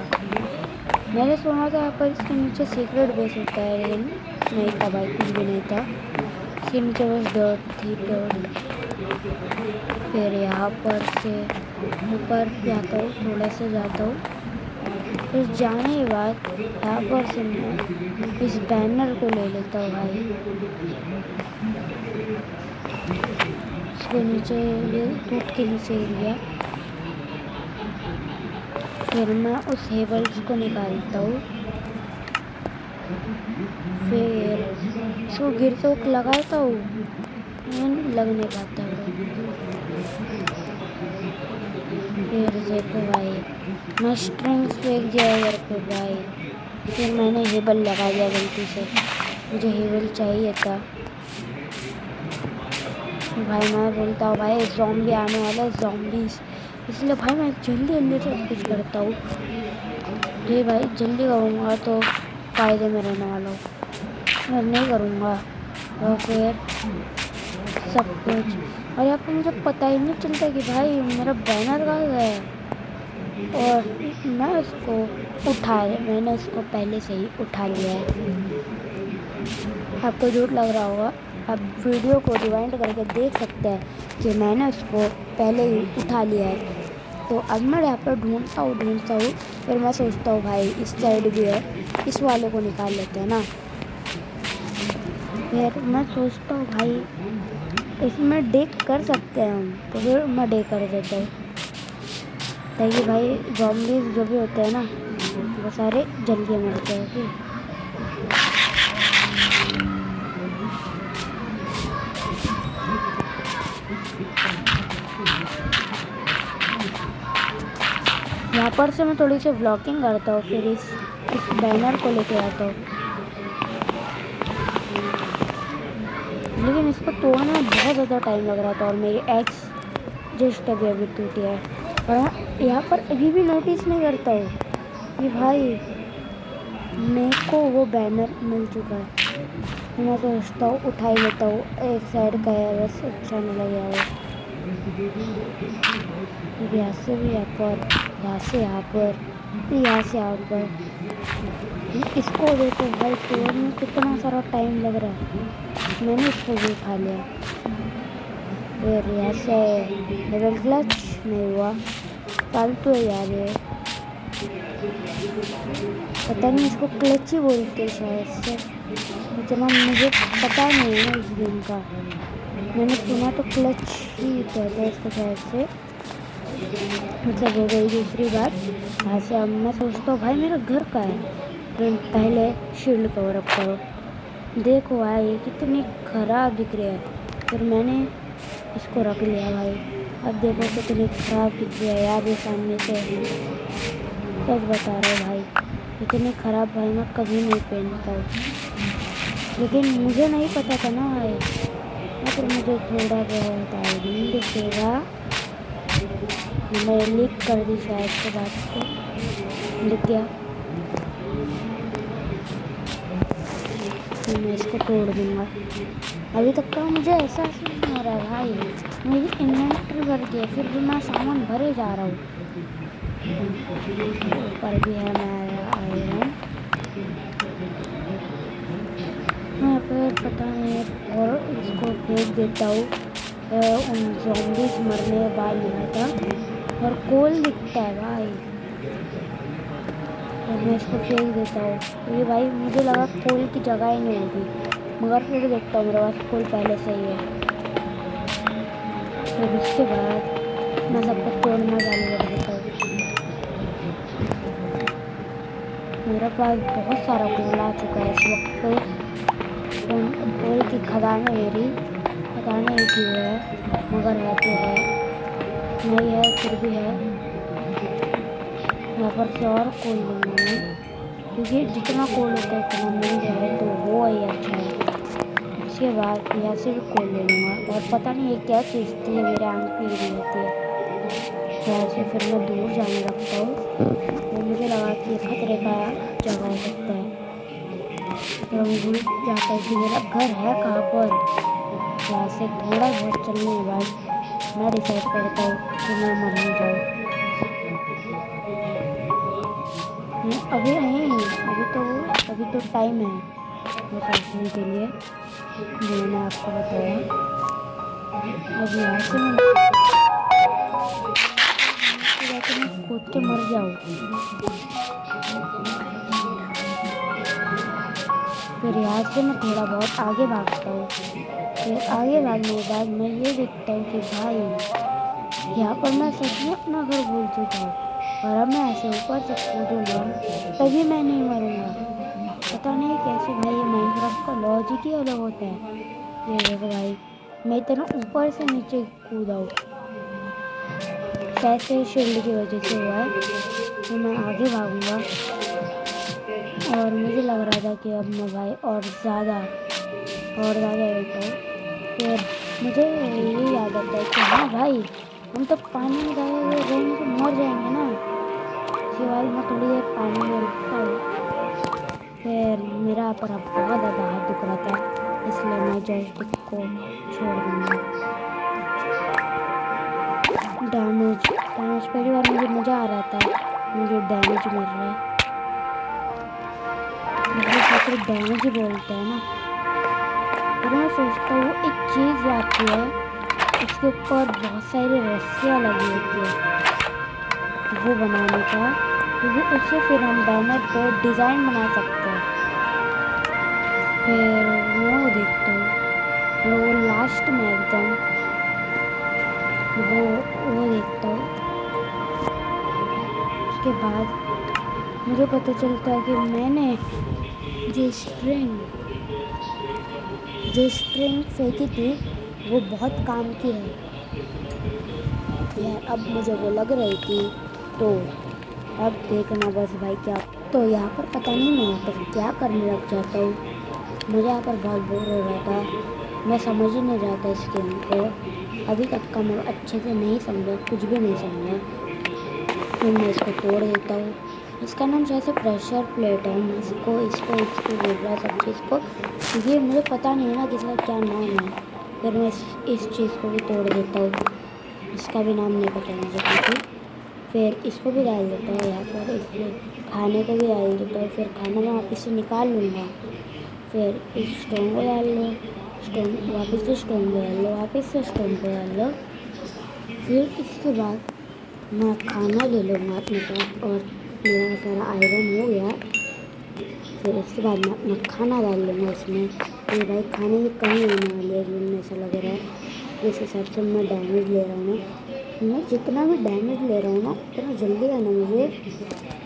मैंने सुना था यहाँ पर इसके नीचे सीक्रेट बेस होता है, लेकिन नहीं था भाई, कुछ भी नहीं था, इसके नीचे बस डर्ट थी, डर्ट। फिर यहाँ पर से ऊपर जाता हूँ, थोड़ा सा जाता हूँ, फिर जाने के बाद यहाँ पर से मैं इस बैनर को ले लेता हूँ भाई। इसके नीचे ये टूट के नीचे गिर गया। फिर मैं उस हेबल्स को निकालता हूँ, फिर इसको गिरते हुए लगाता हूँ, लग नहीं पाता है। फिर देखो भाई मैं स्ट्रिंग्स फेंक दिया इधर पे भाई, फिर मैंने हेबल लगा दिया गलती से, मुझे हेबल चाहिए था। भाई मैं बोलता हूँ भाई ज़ॉम्बी आने वाला है, ज़ॉम्बीज़, इसलिए भाई मैं जल्दी सब कुछ करता हूँ। जी भाई जल्दी करूँगा तो फ़ायदे में रहने वाला हूँ, मैं नहीं करूँगा तो फिर सब कुछ। और यहाँ पर मुझे पता ही नहीं चलता कि भाई मेरा बैनर कहाँ गया है। और मैंने उसको पहले से ही उठा लिया है। आपको झूठ लग रहा होगा, आप वीडियो को रिवाइंड करके देख सकते हैं कि मैंने उसको पहले ही उठा लिया है। तो अब मैं यहाँ पर ढूंढता हूँ, फिर मैं सोचता हूँ भाई इस साइड भी है, इस वाले को निकाल लेते हैं ना। फिर मैं सोचता हूँ भाई इसमें डेक कर सकते हैं हम, तो फिर मैं डेक कर देता हूँ, ताकि भाई ज़ॉम्बीज़ जो भी होते हैं ना वो सारे जल्दी मरते हैं। ओके, यहाँ पर से मैं थोड़ी सी ब्लॉकिंग करता हूँ, फिर इस बैनर को लेके आता हूँ। लेकिन इसको तोड़ने में बहुत ज़्यादा टाइम लग रहा था और मेरी एक्स जस्ट अभी टूटी है। और यहाँ पर अभी भी नोटिस नहीं करता हूँ कि भाई मेरे को वो बैनर मिल चुका है। मैं सोचता हूँ उठा ही लेता हूँ, एक साइड का है बस, अच्छा नहीं लगेगा वो। यहाँ से भी यहाँ पर, यहाँ से यहाँ पर, यहाँ से यहाँ पर। इसको देखो भाई, तोड़ने में कितना सारा टाइम लग रहा है। मैंने इसको भी उठा लिया। फिर यहाँ से डबल क्लच नहीं हुआ, फालतू है यार ये, पता नहीं इसको क्लच ही बोलते शायद से, इतना मुझे पता नहीं है इस गेम का। मैंने सुना तो क्लच ही कहता है इसको शायद से। मतलब हो गई दूसरी बात। यहाँ से अब मैं सोचता हूँ भाई मेरा घर का है, फिर पहले शील्ड कवर अप करो। देखो भाई ये कितनी ख़राब दिख रही है। फिर मैंने इसको रख लिया भाई। अब देखो कितनी ख़राब दिख रही है यार ये सामने से, सच बता रहा हूँ भाई, इतनी ख़राब भाई मैं कभी नहीं पहनता हूँ। लेकिन मुझे नहीं पता था ना भाई, फिर मुझे थोड़ा बहुत आइडिया दिखेगा। मैंने लिख कर दी शायद से बात को, लिख गया। तो मैं इसको तोड़ दूँगा। अभी तक का मुझे एहसास नहीं हो रहा है भाई, मेरी इन्वेंटरी भर गई है, फिर भी मैं सामान भरे जा रहा हूँ। ऊपर भी है मेरा आयरन, मैं फिर पता नहीं, और इसको फेंक देता हूँ। उन ज़ॉम्बीज़ मरने के बाद मिला था, और कोल दिखता है भाई, तो मैं इसको फेंक देता हूँ। ये भाई मुझे लगा कोल की जगह ही नहीं होगी, मगर फिर देखता हूँ मेरे पास कोल पहले से ही है। फिर उसके बाद मैं सबको तोड़ना चालू कर देता हूँ। मेरे पास बहुत सारा कोल आ चुका है इस वक्त पे। कोल की खदान है मेरी, पता नहीं क्यों है, मगर है तो है, नहीं है फिर भी है। यहाँ पर से और कोल लूँगा मैं, क्योंकि जितना कोल होता है इतना मिल जाए तो वो ही अच्छा है। उसके बाद यहाँ से भी कोल ले लूँगा, और पता नहीं ये क्या चीज़ थी, मेरे आंख में गिरी रहती है। यहाँ से फिर मैं दूर जाने लगता हूँ, तो मुझे लगा कि ये खतरे का जगह हो सकता है। फिर मैं भूल जाता हूँ कि मेरा घर है कहाँ पर। यहाँ से थोड़ा बहुत चलने के बाद मैं डिसाइड करता हूँ कि मैं मर नहीं जाऊँ। अभी नहीं, अभी तो टाइम है वो सोचने के लिए, जो मैंने आपको बताया। अब यहाँ से मैं कूद के मर जाऊँ। फिर यहाँ से मैं थोड़ा बहुत आगे भागता हूँ। फिर आगे भागने के बाद मैं ये देखता हूँ कि भाई यहाँ पर मैं सच में अपना घर भूल चुका हूँ, और अब मैं ऐसे ऊपर से कूदूँगा तभी मैं नहीं मरूँगा। पता नहीं कैसे भाई, ये माइनक्राफ्ट का लॉजिक ही अलग होता है। ये देखो भाई मैं इतना ऊपर से नीचे कूदा हूँ, शायद से शील्ड की वजह से हुआ है। तो मैं आगे भागूँगा, और मुझे लग रहा था कि अब मैं भाई और ज़्यादा लेता हूँ। फिर मुझे ये याद आता है कि हाँ भाई हम तो पानी में ज़्यादा देर रहेंगे तो मर जाएंगे ना। इसके बाद मैं थोड़ी देर पानी में रुकता हूँ। फिर मेरा पर अब बहुत ज़्यादा हाथ दुख रहा था, इसलिए मैं जॉयस्टिक को छोड़ दूँगा। डैमेज पहली बार मुझे मज़ा आ रहा था, मुझे डैमेज मिल रहा है, मुझे सिर्फ डैमेज ही बोलते हैं ना। और मैं सोचता हूँ एक चीज़ आती है, उसके ऊपर बहुत सारी रस्सियाँ लगी होती है वो बनाने का, क्योंकि उससे फिर हम बैनर पे डिज़ाइन बना सकते हैं। फिर मैं वो देखता हूँ, वो लास्ट में एकदम वो देखता हूँ। उसके बाद मुझे पता चलता है कि मैंने जो स्ट्रिंग फेंकी थी वो बहुत काम की है यार। अब मुझे वो लग रही थी, तो अब देखना बस भाई क्या। तो यहाँ पर पता नहीं मैं यहाँ पर क्या करने लग जाता हूँ। मुझे यहाँ पर बहुत बोर हो रहा था, मैं समझ ही नहीं रहा था इस गेम को। अभी तक का मैं अच्छे से नहीं समझा, कुछ भी नहीं समझा। फिर मैं इसको तोड़ देता हूँ। इसका नाम शायद से प्रेशर प्लेट है। मैं इसको बोल रहा सब चीज़ को, क्योंकि मुझे पता नहीं है ना कि इसका क्या नाम है। फिर मैं इस चीज़ को भी तोड़ देता हूँ, इसका भी नाम नहीं पता मुझे क्योंकि। फिर इसको भी डाल देता हूँ यहाँ पर, इसलिए खाने को भी डाल देता हूँ। फिर खाना मैं वापस से निकाल लूँगा। फिर इस स्टोन को डाल लो, वापस से स्टोन को डाल लो, वापस से स्टोन को डाल लो। फिर इसके बाद मैं खाना ले लूँगा अपने पास, और मेरा सारा आयरन हो गया। फिर इसके बाद मैं अपना खाना डाल लूँगा इसमें। तो भाई खाने की कमी होने वाली है गेम में, ऐसा लग रहा है। जिस हिसाब से मैं डैमेज ले रहा हूँ ना, मैं जितना भी डैमेज ले रहा हूँ ना उतना जल्दी है ना मुझे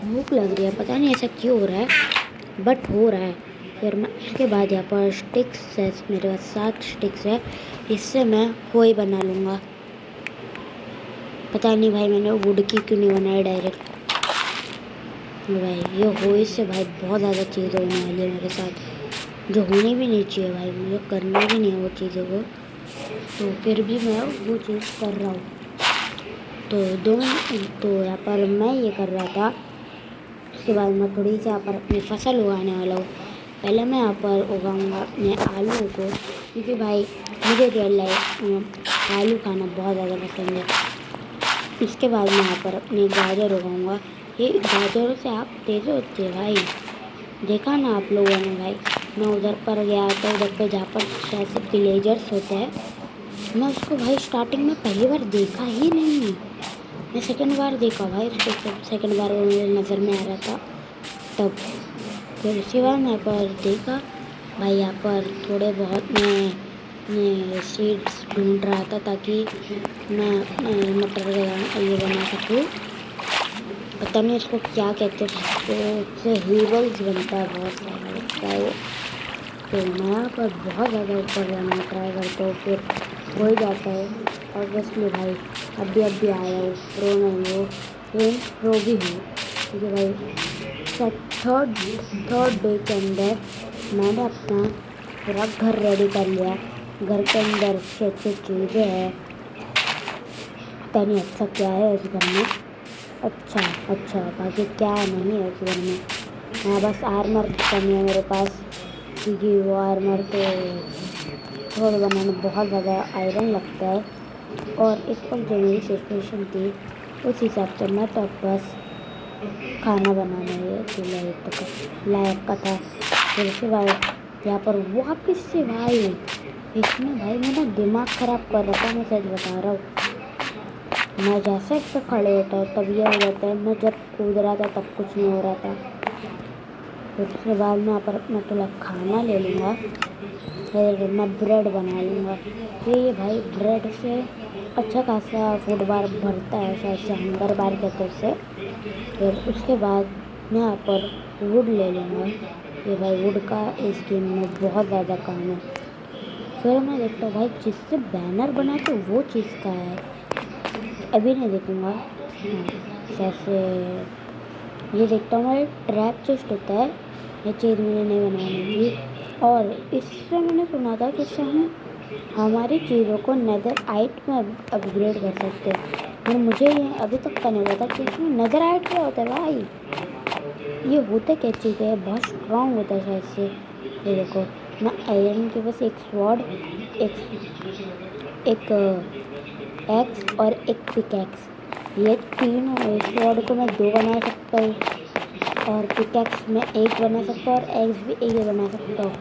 भूख लग रही है। पता नहीं ऐसा क्यों हो रहा है, बट हो रहा है। फिर मैं उसके बाद यहाँ पर स्टिक्स है, मेरे पास 7 स्टिक्स है, इससे मैं कोई बना लूँगा। पता नहीं भाई मैंने वुड की क्यों नहीं बनाया डायरेक्ट। भाई ये हो इससे भाई बहुत ज़्यादा चीज़ होने वाली है मेरे साथ, जो होनी भी नहीं चाहिए भाई, मुझे करना भी नहीं है वो चीज़ों को। तो फिर भी मैं वो चीज़ कर रहा हूँ। तो यहाँ पर मैं ये कर रहा था। उसके बाद मैं थोड़ी सी यहाँ पर अपनी फसल उगाने वाला हूँ। पहले मैं यहाँ पर उगाऊँगा अपने आलू को, क्योंकि भाई मुझे रियल लाइफ में आलू खाना बहुत ज़्यादा पसंद है। इसके बाद मैं यहाँ पर अपनी गाजर उगाऊँगा। ये गाजरों से आप तेज़ होती है भाई, देखा ना आप लोगों ने भाई। मैं उधर पर गया था, उधर पे जहाँ पर शायद से विलेजर्स होते हैं, मैं उसको भाई स्टार्टिंग में पहली बार देखा ही नहीं है। मैं सेकंड बार देखा भाई उसको, सेकंड बार वो मेरे नज़र में आ रहा था तब। फिर उसके बाद मैं पर देखा भाई, यहाँ पर थोड़े बहुत मैं सीड्स ढूंढ रहा था ताकि मैं मटर ये बना सकूँ। पता नहीं इसको क्या कहते हैं, तो उससे हीबल्स बनता है, बहुत सारा लगता है वो। तो मैं यहाँ पर बहुत ज़्यादा ऊपर जाने का ट्राई करता हूँ, फिर हो ही जाता है। ऑब्वियसली भाई अभी आया हूँ, प्रो नहीं हो, लेकिन प्रो भी हूँ, क्योंकि भाई थर्ड डे के अंदर मैंने अपना पूरा घर रेडी कर लिया। घर के अंदर अच्छी चीज़ें हैं, पता नहीं अच्छा क्या है इस घर में। अच्छा बाकी क्या नहीं है इस घर में। हाँ बस आर्मर की कमी है मेरे पास, क्योंकि वो आर्मर तो थोड़ा बनाने बहुत ज़्यादा आयरन लगता है। और इस पर जो मेरी सिचुएशन थी उस हिसाब से मैं तो बस खाना बनाने के लायक का था। फिर उसके बाद यहाँ पर वापस से भाई इसमें भाई मेरा दिमाग ख़राब कर रहा था, मैं सच बता रहा हूँ। मैं जैसे इस पर खड़े होता है तब ये हो जाता है, मैं जब कूद रहा था तब कुछ नहीं हो रहा था। फिर उसके बाद मैं यहाँ पर अपना थोड़ा खाना ले लूँगा, फिर मैं ब्रेड बना लूँगा। ये भाई ब्रेड से अच्छा खासा फूड बार भरता है, शायद से हंगर बार कहते हैं उसे। फिर उसके बाद मैं यहाँ पर वुड ले लूँगा। ये भाई वुड का इस गेम में बहुत ज़्यादा काम है। फिर मैं देखता हूँ भाई जिससे बैनर बना तो वो चीज़ का है, अभी नहीं देखूँगा। जैसे ये देखता हूँ मैं ट्रैप चेस्ट होता है, ये चीज़ मुझे नहीं बनानी थी। और इससे मैंने सुना था कि इससे हम हमारी चीज़ों को नेदरआइट में अपग्रेड कर सकते हैं, पर मुझे ये अभी तक का नहीं पता कि इसमें नेदरआइट क्या होता है भाई। ये होते क्या चीज़ है, बहुत स्ट्रॉन्ग होता है शायद से। ये देखो मैं आयरन के बस एक स्वॉर्ड, एक एक्स और एक पिकैक्स ये तीनों स्वॉर्ड को मैं 2 बना सकता हूँ और पिकैक्स में 1 बना सकता हूँ और एग्स भी 1 बना सकता हूँ।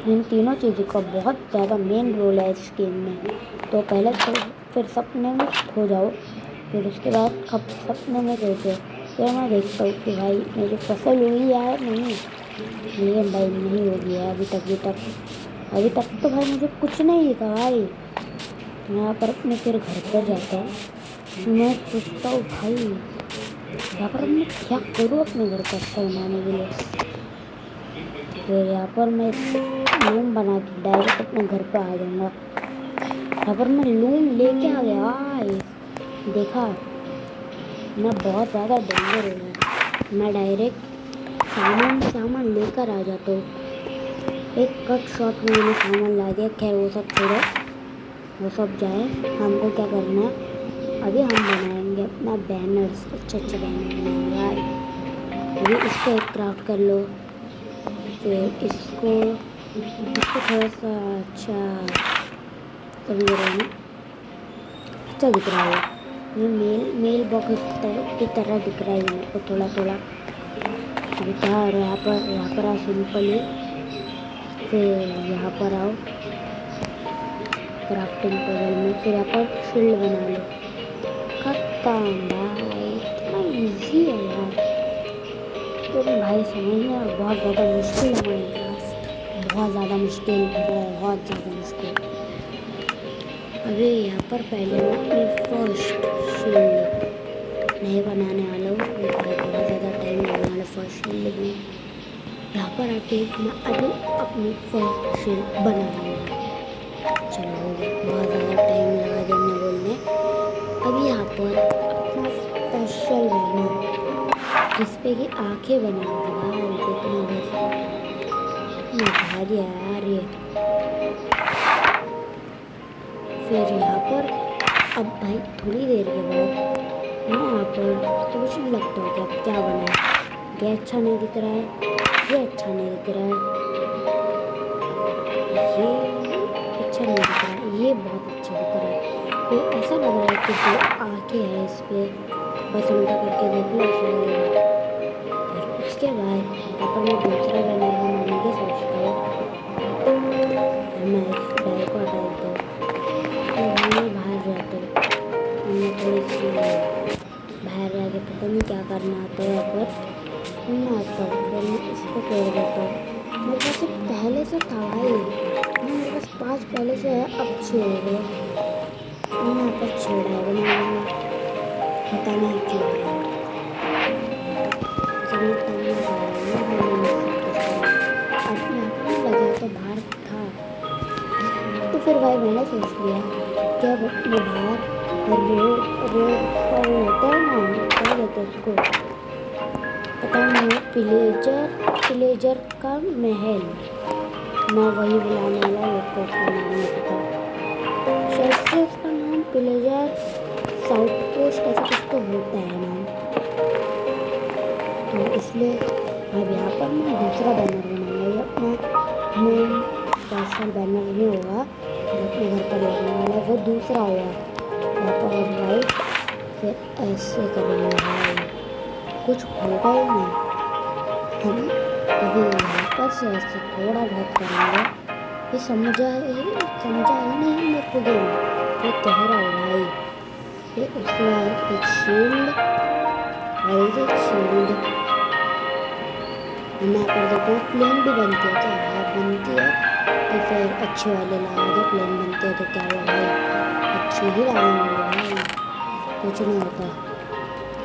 इन तीनों चीज़ों का बहुत ज़्यादा मेन रोल है इस गेम में। तो पहले तो फिर सपने में खो जाओ, फिर उसके बाद सपने में सोचो, फिर मैं देखता हूँ कि भाई मेरी फसल हुई है नहीं। लेकिन भाई नहीं हो गया अभी तक तो भाई मुझे कुछ नहीं दिखा भाई। यहाँ पर अपने फिर घर पर जाता हूँ, मैं सोचता हूँ भाई यहाँ पर मैं क्या करूँ अपने घर का अच्छा बनाने के लिए। फिर यहाँ पर मैं लूम बना के डायरेक्ट अपने घर पर आ जाऊँगा। यहाँ पर मैं लूम लेके आ गया भाई, देखा मैं बहुत ज़्यादा डेंजर हो गया। मैं डायरेक्ट सामान लेकर आ जाता हूँ। एक कट शॉट में मैंने सामान ला दिया। खैर वो सब छोड़ो, वो सब जाए, हमको क्या करना है अभी हम बनाएंगे अपना बैनर्स, अच्छे बैनर बनाएंगे भाई। अभी इसको एक क्राफ्ट कर लो, फिर इसको थोड़ा सा अच्छा अभी अच्छा दिख रहा है। ये मेल बॉक्स की तरह दिख रहा है मेरे को थोड़ा अभी क्या और यहाँ पर आओ सिंपली, फिर यहाँ पर आओ क्राफ्टिंग टेबल में, फिर यहाँ पर शील्ड बना लो। खत्म भाई, इतना इजी है यार। तो भाई समझना बहुत ज़्यादा मुश्किल है माइनक्राफ्ट, बहुत ज़्यादा मुश्किल। अभी यहाँ पर पहले मैं अपनी फर्स्ट शील्ड नहीं बनाने वाला हूँ, बहुत ज़्यादा टाइम लगने वाला फर्स्ट शील्ड में। यहाँ पर आके मैं अभी अपनी फर्स्ट शील्ड बना लूँगा। चलो बहुत ज़्यादा टाइम लगा देने बोलने। अभी यहाँ पर अपना स्पेशल बैनर जिसपे कि आंखें बनी होंगी भाई, देखना बस भारी यार ये। फिर यहाँ पर अब भाई थोड़ी देर के बाद मैं यहाँ पर सोचने लगता हूँ कि अब क्या बनाए। ये अच्छा नहीं दिख रहा है, ये अच्छा नहीं दिख रहा है, ये अच्छा नहीं दिख रहा है, ये बहुत अच्छा दिख रहा है। ये ऐसा लग रहा है कि जो आंखें हैं इस पर, बस उल्टा करके देख लो ऐसा लगेगा। फिर उसके बाद यहाँ पर मैं दूसरा बैनर बनाने की सोचता हूँ। मैं इस डाई को हटा देता हूँ, मैं बाहर जाता हूँ, मैं थोड़ी सी बाहर जाके पता नहीं क्या करना आता है। यहाँ पर मैं आता हूँ, फिर मैं इसको तोड़ देता हूँ। मेरे पास पहले से था भाई, मेरे पास 5 पहले से है, अब 6 हो गए। मैं यहाँ पर 6 डाई बनाऊँगा, पता नहीं क्यों लगा तो बाहर था। तो फिर भाई मैंने सोच लिया कि अब अपने बाहर रोड का वो होता है ना, क्या कहते हैं उसको, पता नहीं, पिलेजर का महल, मैं वही बुलाने वाला, मेरे को उसका नाम नहीं पता, शायद से उसका नाम पिलेजर साउथ पोस्ट ऐसा कुछ तो होता है नाम। तो इसलिए अब यहाँ पर मैं दूसरा बैनर बनाऊंगा। ये अपना मेन स्पेशल बैनर नहीं होगा जो अपने घर पर लगने वाला है, वो दूसरा होगा। यहाँ पर हम राइट फिर ऐसे करेंगे भाई, कुछ होगा ही नहीं। हम अभी यहाँ पर से ऐसे थोड़ा बहुत करेंगे, ये समझा ही नहीं मेरे को गेम, ये कह रहा हो भाई। फिर उसके बाद एक शील्ड और एक शील्ड मैं कर देता हूँ। प्लेन भी बनती है क्या? हाँ बनती है, तो फिर अच्छे वाले लगा दो। प्लेन बनते हैं तो क्या हुआ भाई, अच्छे ही लगाएंगे भाई, कुछ नहीं होता।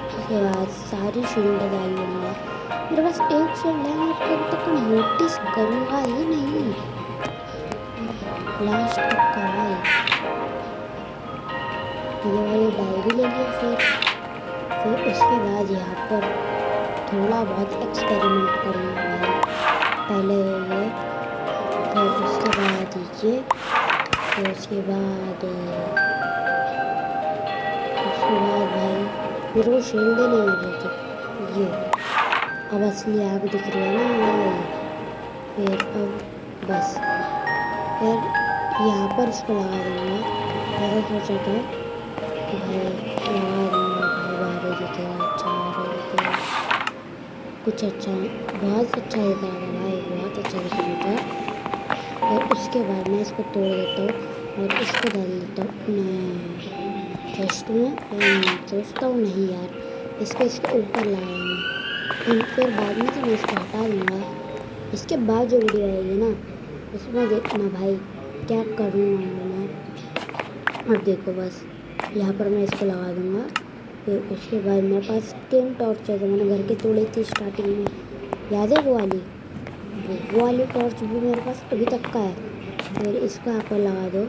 उसके बाद सारी शील्ड डाली होंगे, मेरे पास एक शील्ड है, मैं कब तक नोटिस करूँगा ही नहीं, लास्ट तक का भाई। ये वाली डायरी ले लिया। फिर उसके बाद यहाँ पर थोड़ा बहुत एक्सपेरिमेंट करूँगा भाई। पहले ये, फिर उसके बाद ये, फिर उसके बाद भाई फिर वो शील्ड नहीं मिली थी, ये अब असली आग दिख रही है ना ये। फिर अब बस फिर यहाँ पर इसको लगा दूँगा, ऐसा सोचा था। बाहर दिखेगा अच्छा कुछ अच्छा बहुत अच्छा दिख रहा था भाई, बहुत अच्छा दिख रहा था। और उसके बाद मैं इसको तोड़ देता हूँ और इसको डाल देता हूँ अपने चेस्ट में। सोचता हूँ नहीं यार, इसको इसके ऊपर लगाऊंगा, फिर बाद में तो मैं इसको हटा दूँगा। इसके बाद जो वीडियो आएगी ना उसमें देखना भाई क्या करूँगा मैं। और देखो बस यहाँ पर मैं इसको लगा दूँगा। फिर उसके बाद मेरे पास 3 टॉर्च है जो मैंने घर की तोड़ी थी स्टार्टिंग में, याद है वो वाली टॉर्च भी मेरे पास अभी तक का है। फिर इसको यहाँ पर लगा दो।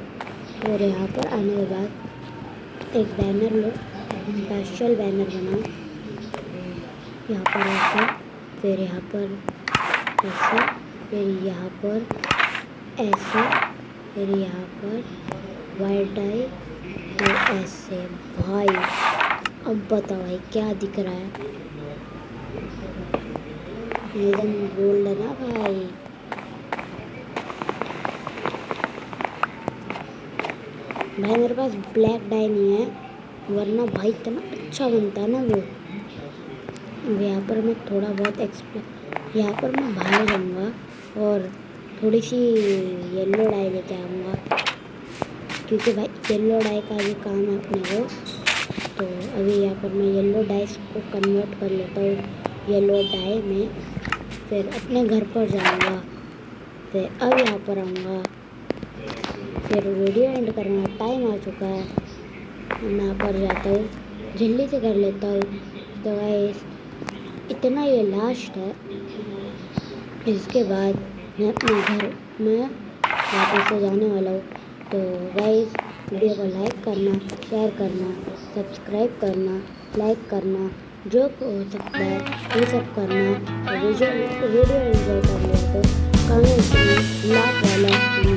फिर यहाँ पर आने के बाद एक बैनर लो, स्पेशल बैनर बनाओ यहाँ पर ऐसे, फिर यहाँ पर ऐसे, फिर यहाँ पर ऐसे, फिर यहाँ पर वाइट डाई, फिर ऐसे। भाई अब बताओ भाई क्या दिख रहा है, एकदम गोल्ड है ना भाई। भाई मेरे पास ब्लैक डाई नहीं है, वरना भाई इतना अच्छा बनता है ना वो। अब यहाँ पर मैं थोड़ा बहुत यहाँ पर मैं बाहर जाऊँगा और थोड़ी सी येलो डाई लेके आऊँगा, क्योंकि भाई येलो डाई का भी काम है अपने को। तो अभी यहाँ पर मैं येलो डाइस को कन्वर्ट कर लेता हूँ येलो डाई में, फिर अपने घर पर जाऊँगा। फिर अब यहाँ पर आऊँगा, फिर वीडियो एंड करने का टाइम आ चुका है। मैं यहाँ पर जाता हूँ, जल्दी से कर लेता हूँ। तो गाइस इतना ये लास्ट है, इसके बाद मैं अपने घर में वापस से जाने वाला हूँ। तो गाइस वीडियो को लाइक करना, शेयर करना, सब्सक्राइब करना, लाइक करना, जो हो सकता है ये सब करना। वीडियो एंजॉय कर लिया तो कमेंट में लाइक वाला